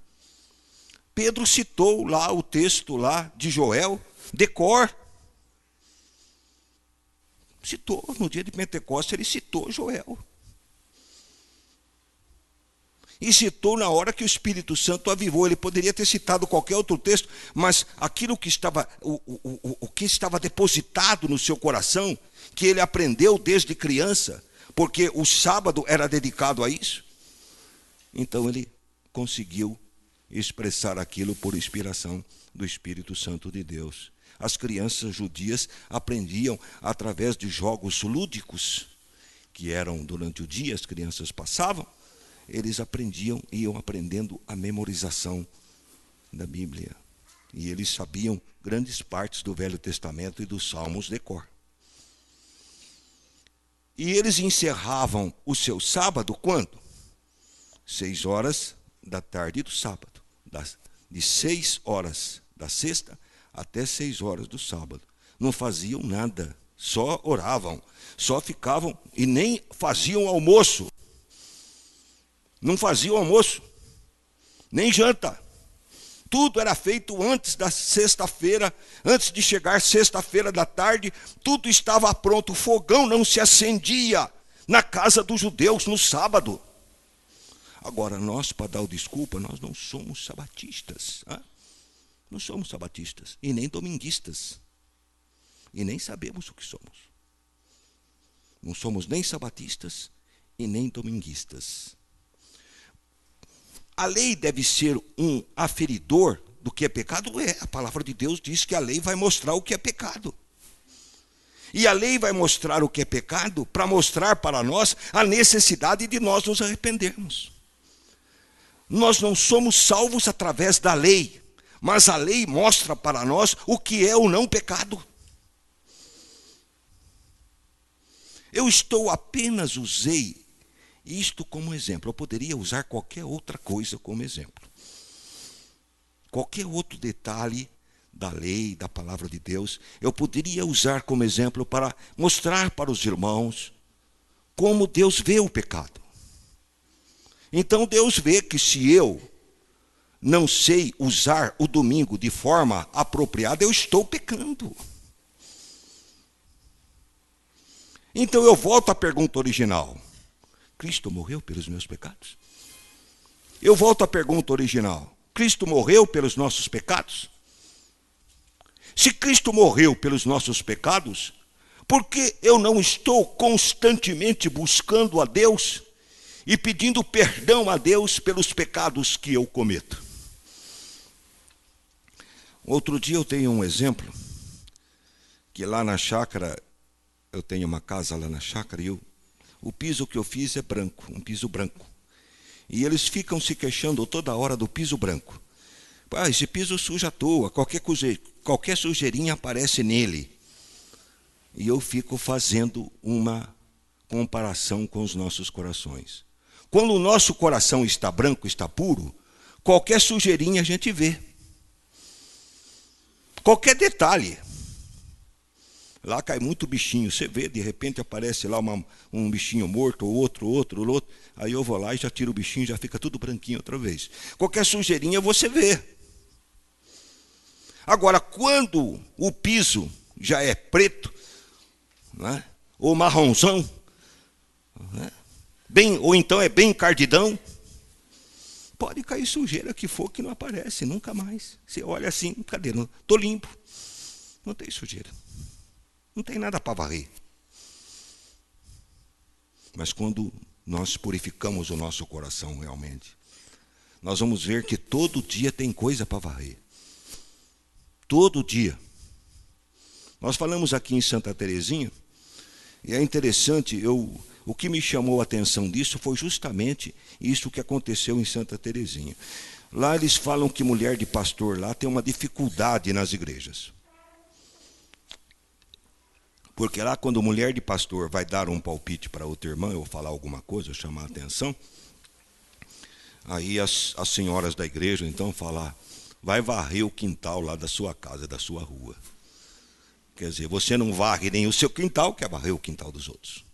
Pedro citou lá o texto lá de Joel, de cor. Citou, no dia de Pentecostes, ele citou Joel. E citou na hora que o Espírito Santo avivou. Ele poderia ter citado qualquer outro texto, mas aquilo que estava, o que estava depositado no seu coração, que ele aprendeu desde criança, porque o sábado era dedicado a isso, então ele conseguiu expressar aquilo por inspiração do Espírito Santo de Deus. As crianças judias aprendiam através de jogos lúdicos, que eram durante o dia, as crianças passavam, eles iam aprendendo a memorização da Bíblia. E eles sabiam grandes partes do Velho Testamento e dos Salmos de cor. E eles encerravam o seu sábado quando? 6 horas da tarde do sábado. De 6 horas da sexta até 6 horas do sábado. Não faziam nada, só oravam, só ficavam e nem faziam almoço. Não faziam almoço, nem janta. Tudo era feito antes da sexta-feira, antes de chegar sexta-feira da tarde, tudo estava pronto. O fogão não se acendia na casa dos judeus no sábado. Agora, nós, para dar o desculpa, nós não somos sabatistas. Não somos sabatistas e nem dominguistas. E nem sabemos o que somos. Não somos nem sabatistas e nem dominguistas. A lei deve ser um aferidor do que é pecado? A palavra de Deus diz que a lei vai mostrar o que é pecado. E a lei vai mostrar o que é pecado para mostrar para nós a necessidade de nós nos arrependermos. Nós não somos salvos através da lei, mas a lei mostra para nós o que é o não pecado. Eu apenas usei isto como exemplo. Eu poderia usar qualquer outra coisa como exemplo. Qualquer outro detalhe da lei, da palavra de Deus, eu poderia usar como exemplo para mostrar para os irmãos como Deus vê o pecado. Então Deus vê que se eu não sei usar o domingo de forma apropriada, eu estou pecando. Então eu volto à pergunta original. Cristo morreu pelos meus pecados? Eu volto à pergunta original. Cristo morreu pelos nossos pecados? Se Cristo morreu pelos nossos pecados, por que eu não estou constantemente buscando a Deus e pedindo perdão a Deus pelos pecados que eu cometo? Outro dia eu tenho um exemplo, que lá na chácara, eu tenho uma casa lá na chácara e o piso que eu fiz é branco, um piso branco. E eles ficam se queixando toda hora do piso branco. Esse piso suja à toa, qualquer sujeirinha aparece nele. E eu fico fazendo uma comparação com os nossos corações. Quando o nosso coração está branco, está puro, qualquer sujeirinha a gente vê. Qualquer detalhe. Lá cai muito bichinho, você vê, de repente aparece lá um bichinho morto, outro. Aí eu vou lá e já tiro o bichinho, já fica tudo branquinho outra vez. Qualquer sujeirinha você vê. Agora, quando o piso já é preto, né, ou marronzão, né, ou então é bem encardidão, pode cair sujeira que for que não aparece, nunca mais. Você olha assim, cadê? Estou limpo. Não tem sujeira. Não tem nada para varrer. Mas quando nós purificamos o nosso coração realmente, nós vamos ver que todo dia tem coisa para varrer. Todo dia. Nós falamos aqui em Santa Terezinha, e é interessante, o que me chamou a atenção disso foi justamente isso que aconteceu em Santa Terezinha. Lá eles falam que mulher de pastor lá tem uma dificuldade nas igrejas. Porque lá quando mulher de pastor vai dar um palpite para outra irmã, ou falar alguma coisa, ou chamar a atenção, aí as senhoras da igreja então falam, vai varrer o quintal lá da sua casa, da sua rua. Quer dizer, você não varre nem o seu quintal, quer varrer o quintal dos outros.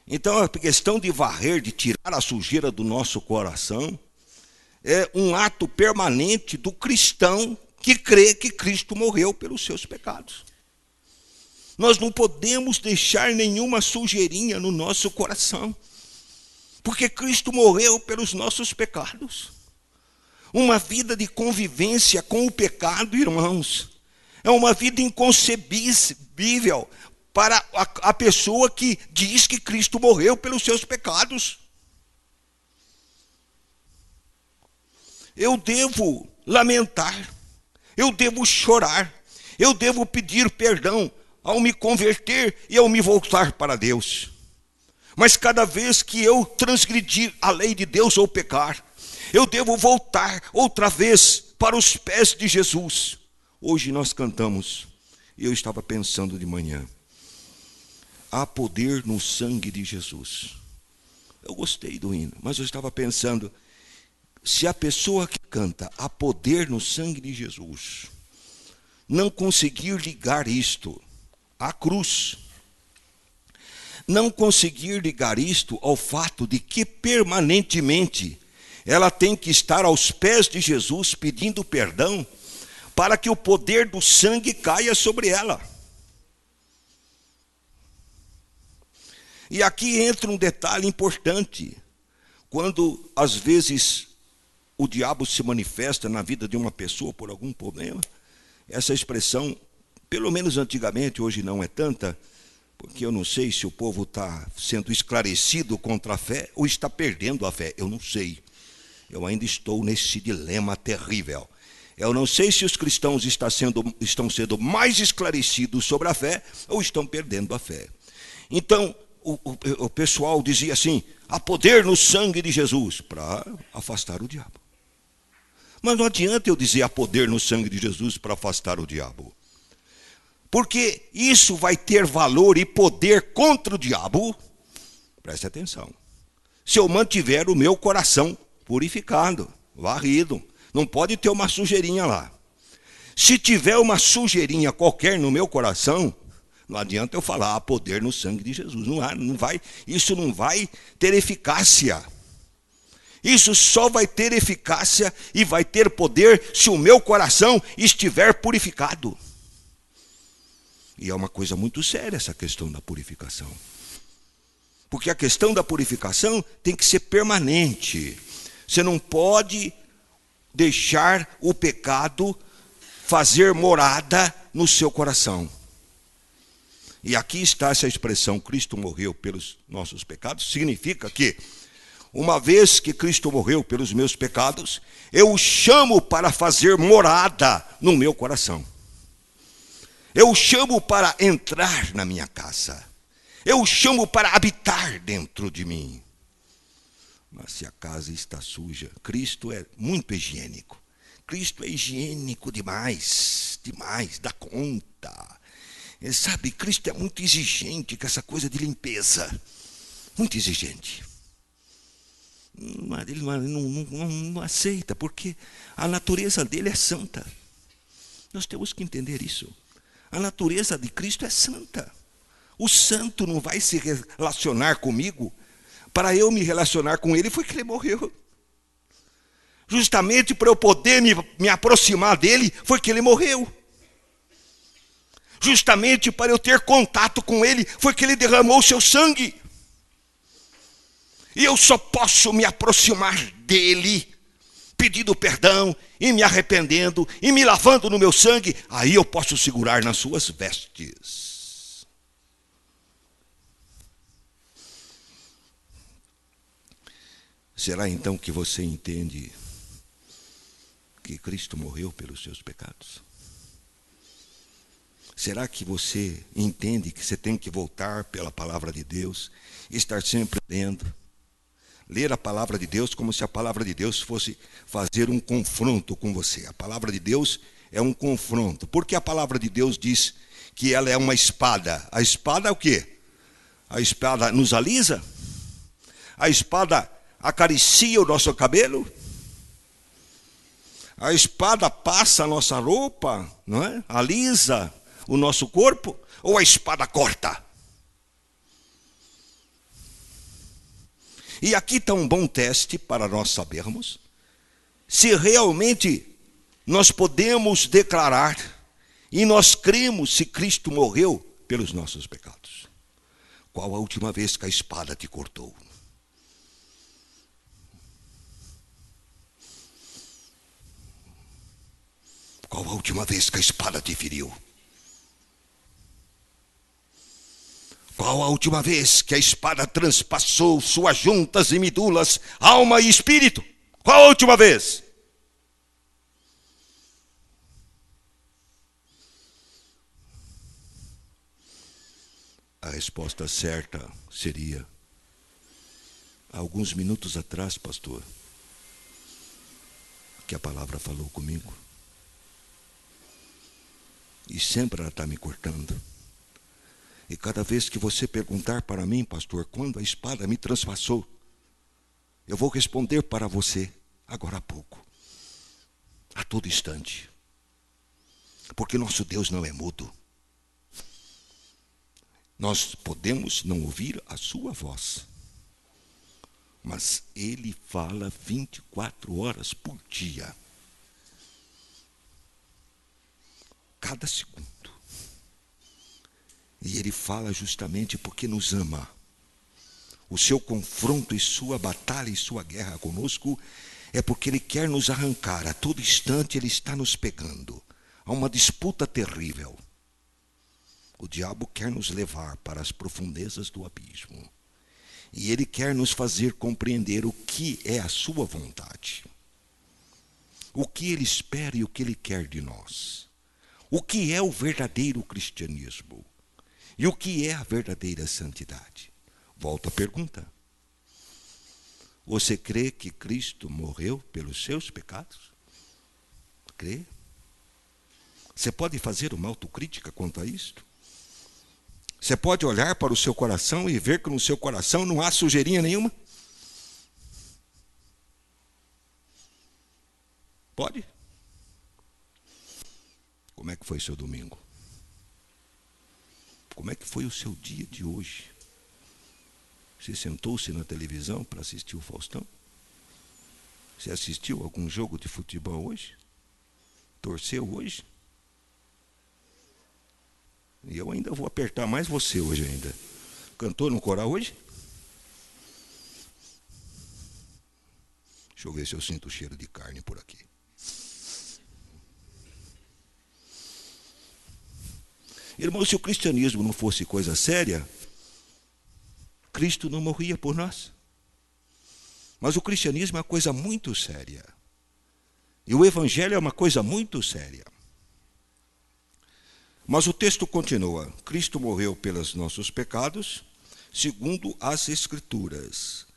Então a questão de varrer, de tirar a sujeira do nosso coração, é um ato permanente do cristão que crê que Cristo morreu pelos seus pecados. Nós não podemos deixar nenhuma sujeirinha no nosso coração, porque Cristo morreu pelos nossos pecados. Uma vida de convivência com o pecado, irmãos, é uma vida inconcebível para a pessoa que diz que Cristo morreu pelos seus pecados. Eu devo lamentar, eu devo chorar, eu devo pedir perdão ao me converter e ao me voltar para Deus. Mas cada vez que eu transgredir a lei de Deus ou pecar, eu devo voltar outra vez para os pés de Jesus. Hoje nós cantamos, e eu estava pensando de manhã, há poder no sangue de Jesus. Eu gostei do hino, mas eu estava pensando, se a pessoa que canta, há poder no sangue de Jesus, não conseguir ligar isto à cruz, não conseguir ligar isto ao fato de que permanentemente ela tem que estar aos pés de Jesus pedindo perdão para que o poder do sangue caia sobre ela. E aqui entra um detalhe importante. Quando às vezes o diabo se manifesta na vida de uma pessoa por algum problema, essa expressão, pelo menos antigamente, hoje não é tanta, porque eu não sei se o povo está sendo esclarecido contra a fé ou está perdendo a fé, eu não sei. Eu ainda estou nesse dilema terrível. Eu não sei se os cristãos estão sendo mais esclarecidos sobre a fé ou estão perdendo a fé. Então, o pessoal dizia assim, há poder no sangue de Jesus, para afastar o diabo. Mas não adianta eu dizer há poder no sangue de Jesus para afastar o diabo. Porque isso vai ter valor e poder contra o diabo, preste atenção, se eu mantiver o meu coração purificado, varrido, não pode ter uma sujeirinha lá. Se tiver uma sujeirinha qualquer no meu coração, não adianta eu falar, há poder no sangue de Jesus. Isso não vai ter eficácia. Isso só vai ter eficácia e vai ter poder se o meu coração estiver purificado. E é uma coisa muito séria essa questão da purificação. Porque a questão da purificação tem que ser permanente. Você não pode deixar o pecado fazer morada no seu coração. E aqui está essa expressão, Cristo morreu pelos nossos pecados, significa que, uma vez que Cristo morreu pelos meus pecados, eu o chamo para fazer morada no meu coração. Eu o chamo para entrar na minha casa. Eu o chamo para habitar dentro de mim. Mas se a casa está suja, Cristo é muito higiênico. Cristo é higiênico demais, dá conta. Sabe, Cristo é muito exigente com essa coisa de limpeza. Muito exigente. Ele não aceita, porque a natureza dele é santa. Nós temos que entender isso. A natureza de Cristo é santa. O santo não vai se relacionar comigo. Para eu me relacionar com ele, foi que ele morreu. Justamente para eu poder me aproximar dele, foi que ele morreu. Justamente para eu ter contato com ele, foi que ele derramou o seu sangue. E eu só posso me aproximar dele, pedindo perdão, e me arrependendo, e me lavando no meu sangue. Aí eu posso segurar nas suas vestes. Será então que você entende que Cristo morreu pelos seus pecados? Será que você entende que você tem que voltar pela palavra de Deus, estar sempre lendo, ler a palavra de Deus como se a palavra de Deus fosse fazer um confronto com você? A palavra de Deus é um confronto, porque a palavra de Deus diz que ela é uma espada. A espada é o quê? A espada nos alisa? A espada acaricia o nosso cabelo? A espada passa a nossa roupa, não é? Alisa o nosso corpo? Ou a espada corta? E aqui está um bom teste para nós sabermos se realmente nós podemos declarar e nós cremos se Cristo morreu pelos nossos pecados. Qual a última vez que a espada te cortou? Qual a última vez que a espada te feriu? Qual a última vez que a espada transpassou suas juntas e medulas, alma e espírito? Qual a última vez? A resposta certa seria, há alguns minutos atrás, pastor, que a palavra falou comigo. E sempre ela está me cortando. E cada vez que você perguntar para mim, pastor, quando a espada me transpassou, eu vou responder para você agora há pouco. todo instante. Porque nosso Deus não é mudo. Nós podemos não ouvir a sua voz, mas Ele fala 24 horas por dia. Cada segundo. E Ele fala justamente porque nos ama. O seu confronto e sua batalha e sua guerra conosco é porque Ele quer nos arrancar. A todo instante Ele está nos pegando. Há uma disputa terrível. O diabo quer nos levar para as profundezas do abismo. E ele quer nos fazer compreender o que é a sua vontade. O que ele espera e o que ele quer de nós. O que é o verdadeiro cristianismo. E o que é a verdadeira santidade. Volta a pergunta. Você crê que Cristo morreu pelos seus pecados? Crê? Você pode fazer uma autocrítica quanto a isto? Você pode olhar para o seu coração e ver que no seu coração não há sujeirinha nenhuma? Pode? Como é que foi seu domingo? Como é que foi o seu dia de hoje? Você sentou-se na televisão para assistir o Faustão? Você assistiu algum jogo de futebol hoje? Torceu hoje? E eu ainda vou apertar mais você hoje ainda. Cantou no coral hoje? Deixa eu ver se eu sinto o cheiro de carne por aqui. Irmão, se o cristianismo não fosse coisa séria, Cristo não morria por nós. Mas o cristianismo é uma coisa muito séria. E o evangelho é uma coisa muito séria. Mas o texto continua. Cristo morreu pelos nossos pecados, segundo as Escrituras.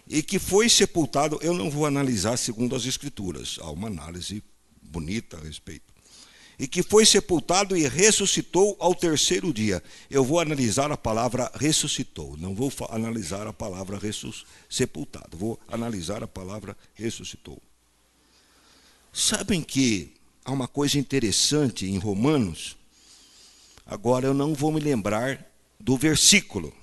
E que foi sepultado, eu não vou analisar segundo as Escrituras. Há uma análise bonita a respeito. E que foi sepultado e ressuscitou ao terceiro dia. Eu vou analisar a palavra ressuscitou. Não vou analisar a palavra sepultado. Vou analisar a palavra ressuscitou. Sabem que há uma coisa interessante em Romanos. Agora eu não vou me lembrar do versículo.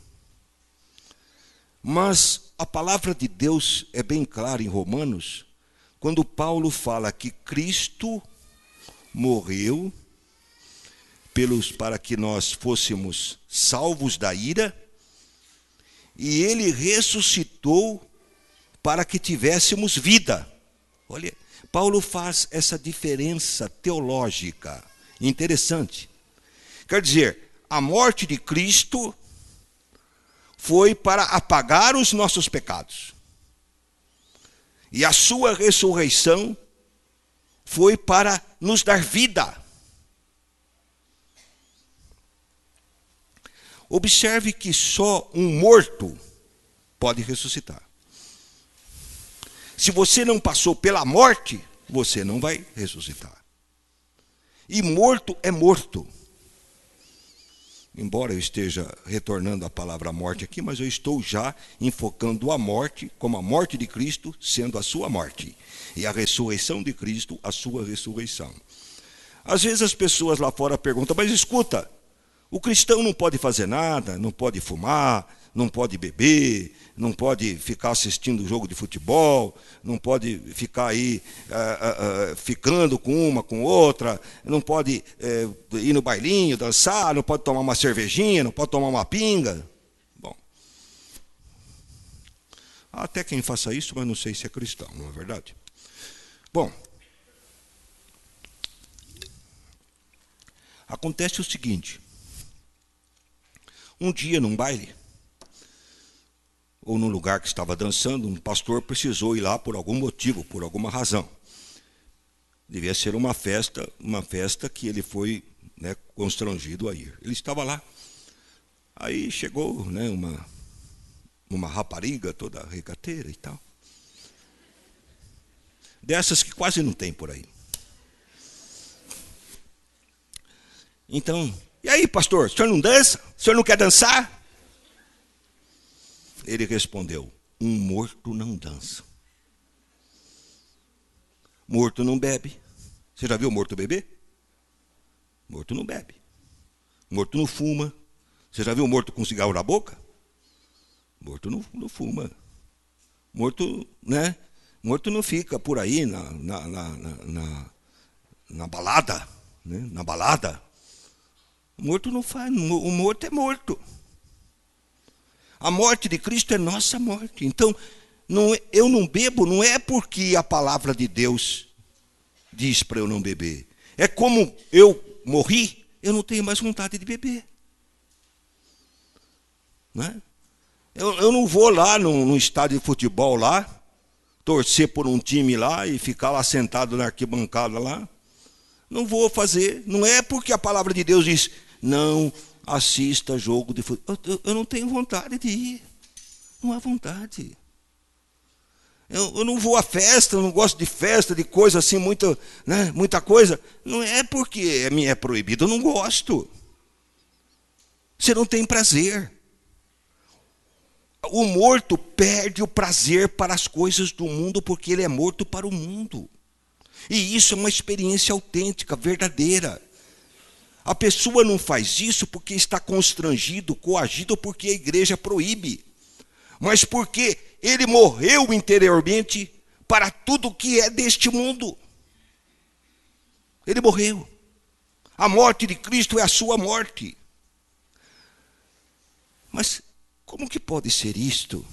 Mas a palavra de Deus é bem clara em Romanos, quando Paulo fala que Cristo morreu para que nós fôssemos salvos da ira, e ele ressuscitou para que tivéssemos vida. Olha, Paulo faz essa diferença teológica interessante. Quer dizer, a morte de Cristo foi para apagar os nossos pecados. E a sua ressurreição foi para nos dar vida. Observe que só um morto pode ressuscitar. Se você não passou pela morte, você não vai ressuscitar. E morto é morto. Embora eu esteja retornando a palavra morte aqui, mas eu estou já enfocando a morte como a morte de Cristo sendo a sua morte. E a ressurreição de Cristo, a sua ressurreição. Às vezes as pessoas lá fora perguntam, mas escuta, o cristão não pode fazer nada, não pode fumar, não pode beber, não pode ficar assistindo jogo de futebol, não pode ficar aí ficando com uma, com outra, não pode ir no bailinho, dançar, não pode tomar uma cervejinha, não pode tomar uma pinga. Bom, há até quem faça isso, mas não sei se é cristão, não é verdade? Bom, acontece o seguinte, um dia num baile, ou num lugar que estava dançando, um pastor precisou ir lá por algum motivo, por alguma razão. Devia ser uma festa que ele foi constrangido a ir. Ele estava lá. Aí chegou uma rapariga toda regateira e tal. Dessas que quase não tem por aí. Então, e aí, pastor, o senhor não dança? O senhor não quer dançar? Ele respondeu, um morto não dança. Morto não bebe. Você já viu morto beber? Morto não bebe. Morto não fuma. Você já viu morto com cigarro na boca? Morto não fuma. Morto, né? Morto não fica por aí na balada, né? Na balada. Morto não faz, o morto é morto. A morte de Cristo é nossa morte. Então, eu não bebo, não é porque a palavra de Deus diz para eu não beber. É como eu morri, eu não tenho mais vontade de beber. Né? Eu não vou lá no estádio de futebol lá, torcer por um time lá e ficar lá sentado na arquibancada lá. Não vou fazer. Não é porque a palavra de Deus diz, não assista jogo de futebol. Eu não tenho vontade de ir. Não há vontade. Eu não vou à festa, eu não gosto de festa, de coisa assim, muita coisa. Não é porque é proibido, eu não gosto. Você não tem prazer. O morto perde o prazer para as coisas do mundo porque ele é morto para o mundo. E isso é uma experiência autêntica, verdadeira. A pessoa não faz isso porque está constrangido, coagido, porque a igreja proíbe. Mas porque ele morreu interiormente para tudo que é deste mundo. Ele morreu. A morte de Cristo é a sua morte. Mas como que pode ser isto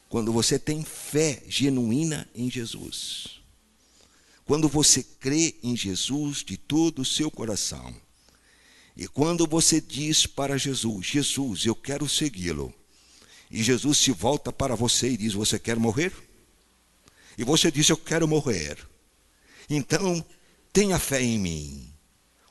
quando você tem fé genuína em Jesus? Quando você crê em Jesus de todo o seu coração. E quando você diz para Jesus, Jesus, eu quero segui-lo. E Jesus se volta para você e diz, você quer morrer? E você diz, eu quero morrer. Então, tenha fé em mim.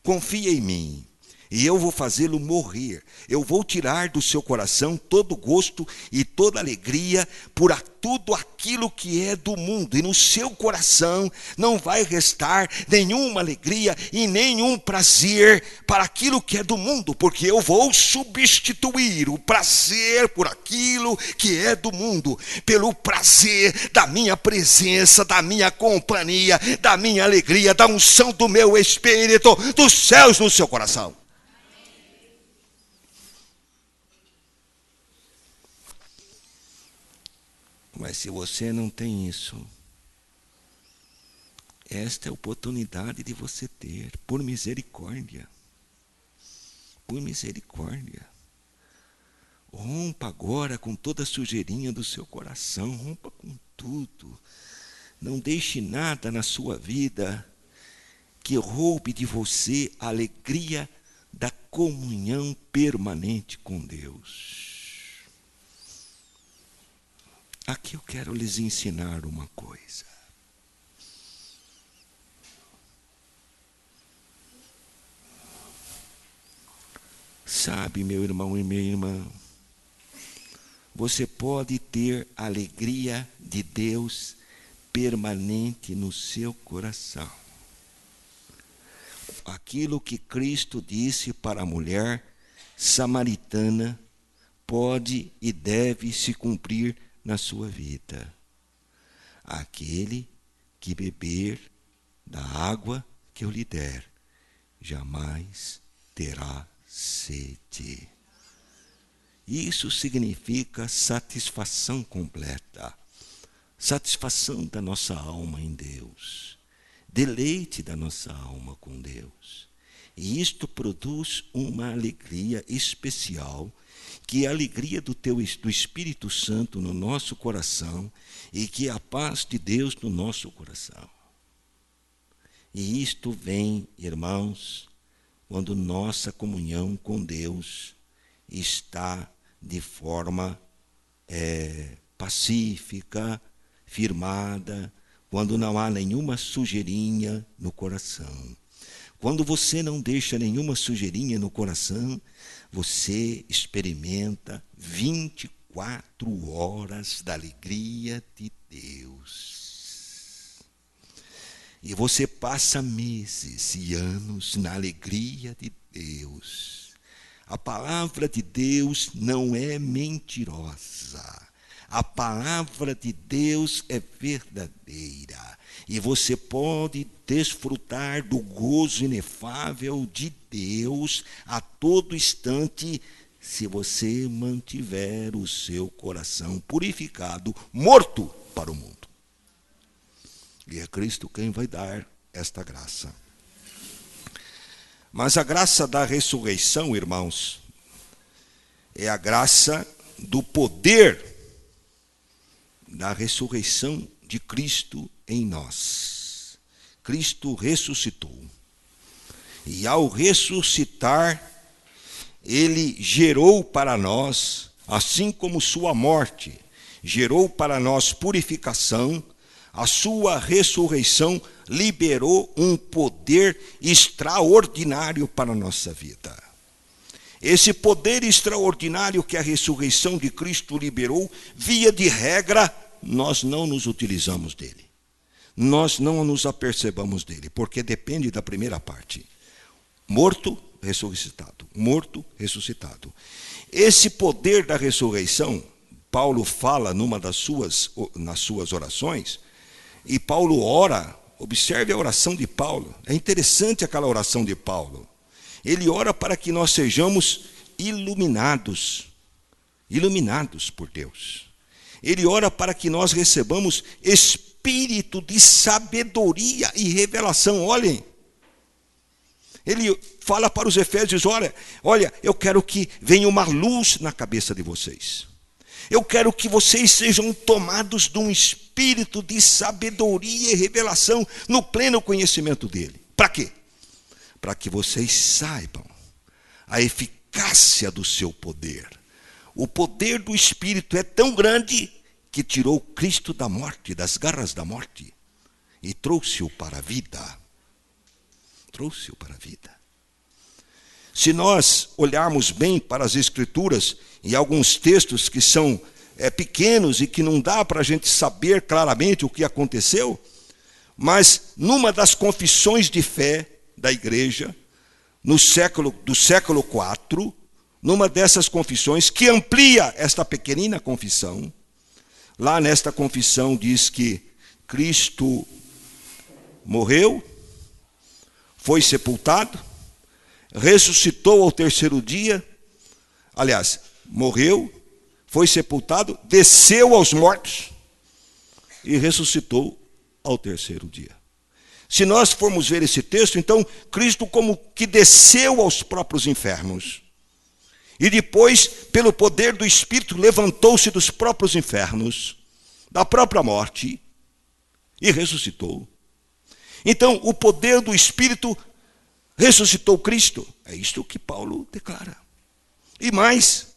Confia em mim. E eu vou fazê-lo morrer. Eu vou tirar do seu coração todo gosto e toda alegria por tudo aquilo que é do mundo. E no seu coração não vai restar nenhuma alegria e nenhum prazer para aquilo que é do mundo. Porque eu vou substituir o prazer por aquilo que é do mundo. Pelo prazer da minha presença, da minha companhia, da minha alegria, da unção do meu Espírito, dos céus no seu coração. Mas se você não tem isso, esta é a oportunidade de você ter, por misericórdia. Por misericórdia. Rompa agora com toda a sujeirinha do seu coração, rompa com tudo. Não deixe nada na sua vida que roube de você a alegria da comunhão permanente com Deus. Aqui eu quero lhes ensinar uma coisa. Sabe, meu irmão e minha irmã, você pode ter a alegria de Deus permanente no seu coração. Aquilo que Cristo disse para a mulher samaritana pode e deve se cumprir na sua vida. Aquele que beber da água que eu lhe der, jamais terá sede. Isso significa satisfação completa, satisfação da nossa alma em Deus, deleite da nossa alma com Deus. E isto produz uma alegria especial, que é a alegria do Espírito Santo no nosso coração e que é a paz de Deus no nosso coração. E isto vem, irmãos, quando nossa comunhão com Deus está de forma pacífica, firmada, quando não há nenhuma sujeirinha no coração. Quando você não deixa nenhuma sujeirinha no coração, você experimenta 24 horas da alegria de Deus. E você passa meses e anos na alegria de Deus. A palavra de Deus não é mentirosa. A palavra de Deus é verdadeira. E você pode desfrutar do gozo inefável de Deus a todo instante, se você mantiver o seu coração purificado, morto para o mundo. E é Cristo quem vai dar esta graça. Mas a graça da ressurreição, irmãos, é a graça do poder da ressurreição de Cristo em nós. Cristo ressuscitou. E ao ressuscitar, ele gerou para nós, assim como sua morte gerou para nós purificação, a sua ressurreição liberou um poder extraordinário para a nossa vida. Esse poder extraordinário que a ressurreição de Cristo liberou, via de regra, nós não nos utilizamos dele. Nós não nos apercebamos dele, porque depende da primeira parte. Morto, ressuscitado. Morto, ressuscitado. Esse poder da ressurreição, Paulo fala nas suas orações, e Paulo ora, observe a oração de Paulo. É interessante aquela oração de Paulo. Ele ora para que nós sejamos iluminados por Deus. Ele ora para que nós recebamos espírito de sabedoria e revelação. Olhem, ele fala para os Efésios, olha, eu quero que venha uma luz na cabeça de vocês. Eu quero que vocês sejam tomados de um espírito de sabedoria e revelação no pleno conhecimento dele. Para quê? Para que vocês saibam a eficácia do seu poder. O poder do Espírito é tão grande que tirou Cristo da morte, das garras da morte, e trouxe-o para a vida. Trouxe-o para a vida. Se nós olharmos bem para as Escrituras, e alguns textos que são pequenos e que não dá para a gente saber claramente o que aconteceu, mas numa das confissões de fé da igreja, do século IV, numa dessas confissões, que amplia esta pequenina confissão, lá nesta confissão diz que Cristo morreu, foi sepultado, ressuscitou ao terceiro dia, aliás, morreu, foi sepultado, desceu aos mortos e ressuscitou ao terceiro dia. Se nós formos ver esse texto, então, Cristo como que desceu aos próprios infernos. E depois, pelo poder do Espírito, levantou-se dos próprios infernos, da própria morte, e ressuscitou. Então, o poder do Espírito ressuscitou Cristo. É isto que Paulo declara. E mais,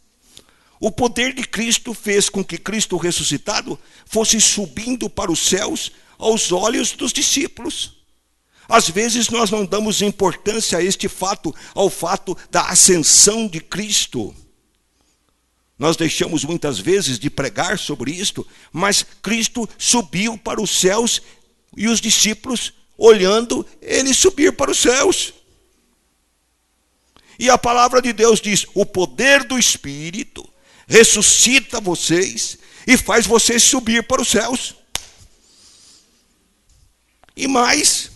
o poder de Cristo fez com que Cristo ressuscitado fosse subindo para os céus aos olhos dos discípulos. Às vezes nós não damos importância a este fato, ao fato da ascensão de Cristo. Nós deixamos muitas vezes de pregar sobre isto, mas Cristo subiu para os céus e os discípulos, olhando ele subir para os céus. E a palavra de Deus diz: o poder do Espírito ressuscita vocês e faz vocês subir para os céus. E mais,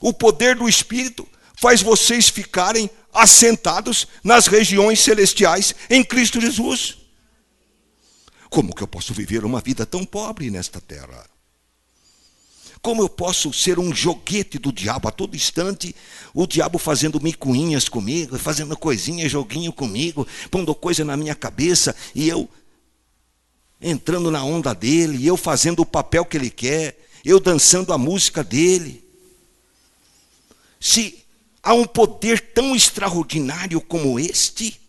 o poder do Espírito faz vocês ficarem assentados nas regiões celestiais em Cristo Jesus. Como que eu posso viver uma vida tão pobre nesta terra? Como eu posso ser um joguete do diabo a todo instante, o diabo fazendo micuinhas comigo, fazendo coisinha, joguinho comigo, pondo coisa na minha cabeça, e eu entrando na onda dele, e eu fazendo o papel que ele quer, eu dançando a música dele. Se há um poder tão extraordinário como este,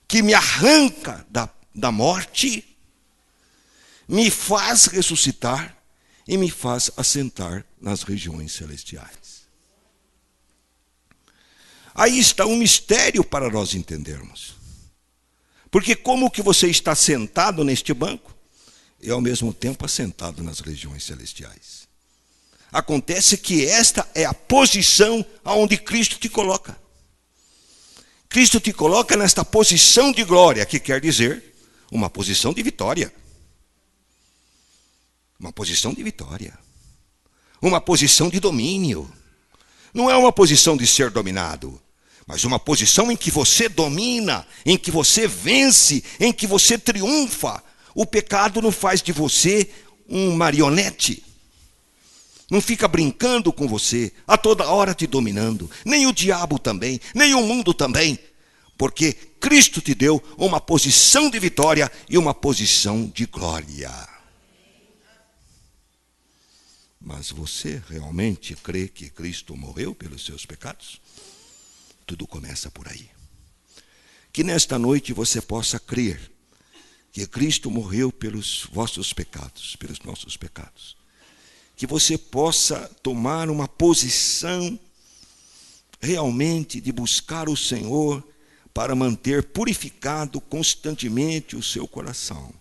que me arranca da morte, me faz ressuscitar e me faz assentar nas regiões celestiais. Aí está um mistério para nós entendermos. Porque como que você está sentado neste banco e ao mesmo tempo assentado nas regiões celestiais? Acontece que esta é a posição aonde Cristo te coloca. Cristo te coloca nesta posição de glória, que quer dizer uma posição de vitória. Uma posição de vitória. Uma posição de domínio. Não é uma posição de ser dominado, mas uma posição em que você domina, em que você vence, em que você triunfa. O pecado não faz de você um marionete. Não fica brincando com você, a toda hora te dominando. Nem o diabo também, nem o mundo também. Porque Cristo te deu uma posição de vitória e uma posição de glória. Mas você realmente crê que Cristo morreu pelos seus pecados? Tudo começa por aí. Que nesta noite você possa crer que Cristo morreu pelos vossos pecados, pelos nossos pecados. Que você possa tomar uma posição realmente de buscar o Senhor para manter purificado constantemente o seu coração,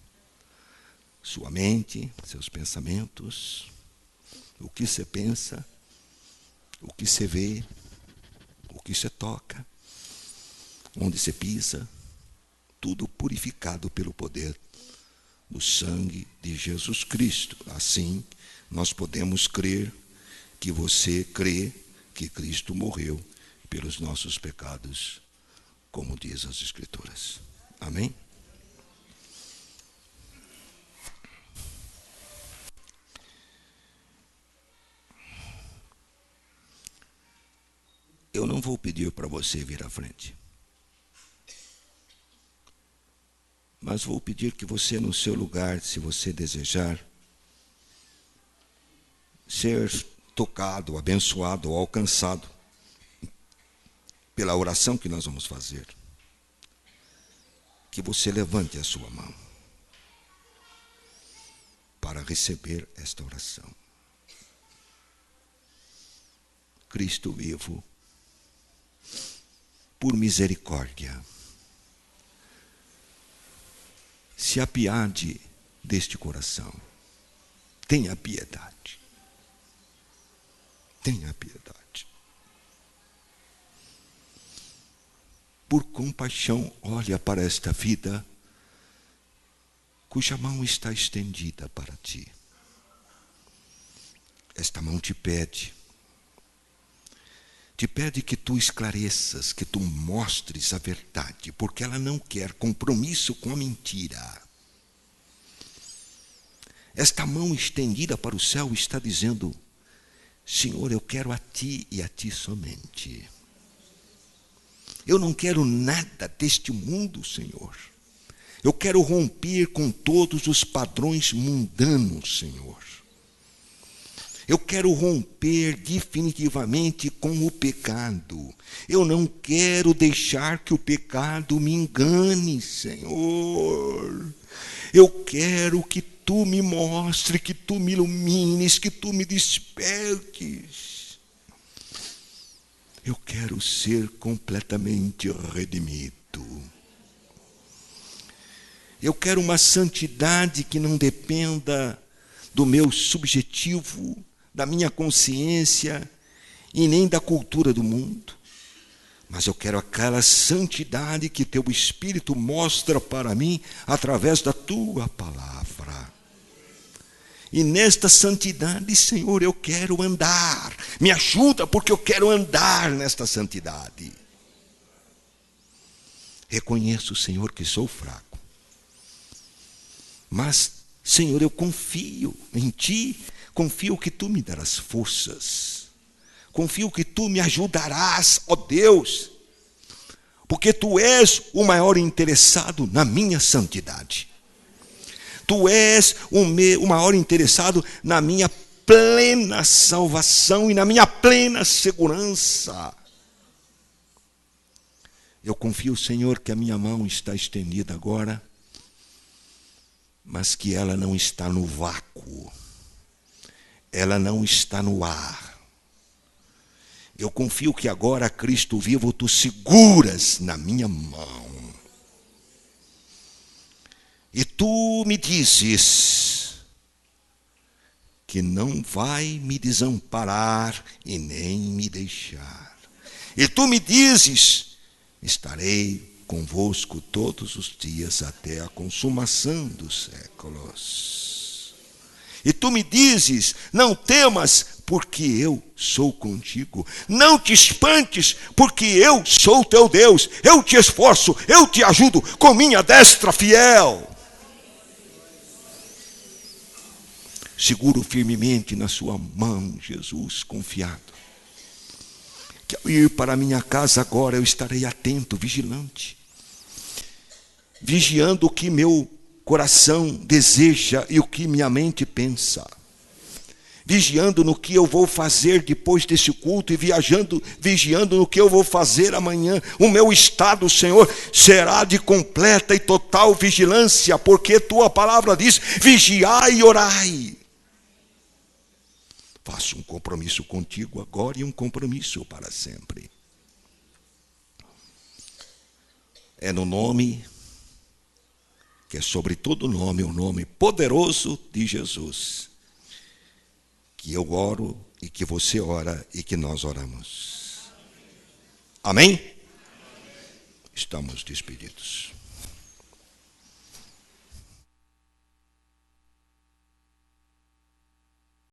sua mente, seus pensamentos, o que você pensa, o que você vê, o que você toca, onde você pisa, tudo purificado pelo poder do sangue de Jesus Cristo. Assim, nós podemos crer que você crê que Cristo morreu pelos nossos pecados, como diz as Escrituras. Amém? Eu não vou pedir para você vir à frente, mas vou pedir que você, no seu lugar, se você desejar ser tocado, abençoado ou alcançado pela oração que nós vamos fazer, que você levante a sua mão para receber esta oração. Cristo vivo, por misericórdia, se apiade deste coração. Tenha piedade. Tenha piedade. Por compaixão, olha para esta vida, cuja mão está estendida para ti. Esta mão te pede que tu esclareças, que tu mostres a verdade, porque ela não quer compromisso com a mentira. Esta mão estendida para o céu está dizendo: Senhor, eu quero a ti e a ti somente. Eu não quero nada deste mundo, Senhor. Eu quero romper com todos os padrões mundanos, Senhor. Eu quero romper definitivamente com o pecado. Eu não quero deixar que o pecado me engane, Senhor. Eu quero que tu me mostre, que tu me ilumines, que tu me despertes. Eu quero ser completamente redimido. Eu quero uma santidade que não dependa do meu subjetivo, da minha consciência e nem da cultura do mundo. Mas eu quero aquela santidade que teu Espírito mostra para mim através da tua palavra. E nesta santidade, Senhor, eu quero andar. Me ajuda, porque eu quero andar nesta santidade. Reconheço, Senhor, que sou fraco. Mas, Senhor, eu confio em ti. Confio que tu me darás forças. Confio que tu me ajudarás, ó Deus. Porque tu és o maior interessado na minha santidade. Tu és o maior interessado na minha plena salvação e na minha plena segurança. Eu confio, Senhor, que a minha mão está estendida agora, mas que ela não está no vácuo. Ela não está no ar. Eu confio que agora, Cristo vivo, tu seguras na minha mão. E tu me dizes que não vai me desamparar e nem me deixar. E tu me dizes: estarei convosco todos os dias até a consumação dos séculos. E tu me dizes: não temas, porque eu sou contigo. Não te espantes, porque eu sou teu Deus. Eu te esforço, eu te ajudo com minha destra fiel. Seguro firmemente na sua mão, Jesus, confiado. Que ao ir para a minha casa agora, eu estarei atento, vigilante, vigiando o que meu coração deseja e o que minha mente pensa, vigiando no que eu vou fazer depois desse culto e vigiando no que eu vou fazer amanhã. O meu estado, Senhor, será de completa e total vigilância, porque tua palavra diz: vigiai e orai. Faço um compromisso contigo agora e um compromisso para sempre. É no nome que é sobre todo nome, o nome poderoso de Jesus, que eu oro e que você ora e que nós oramos. Amém? Estamos despedidos.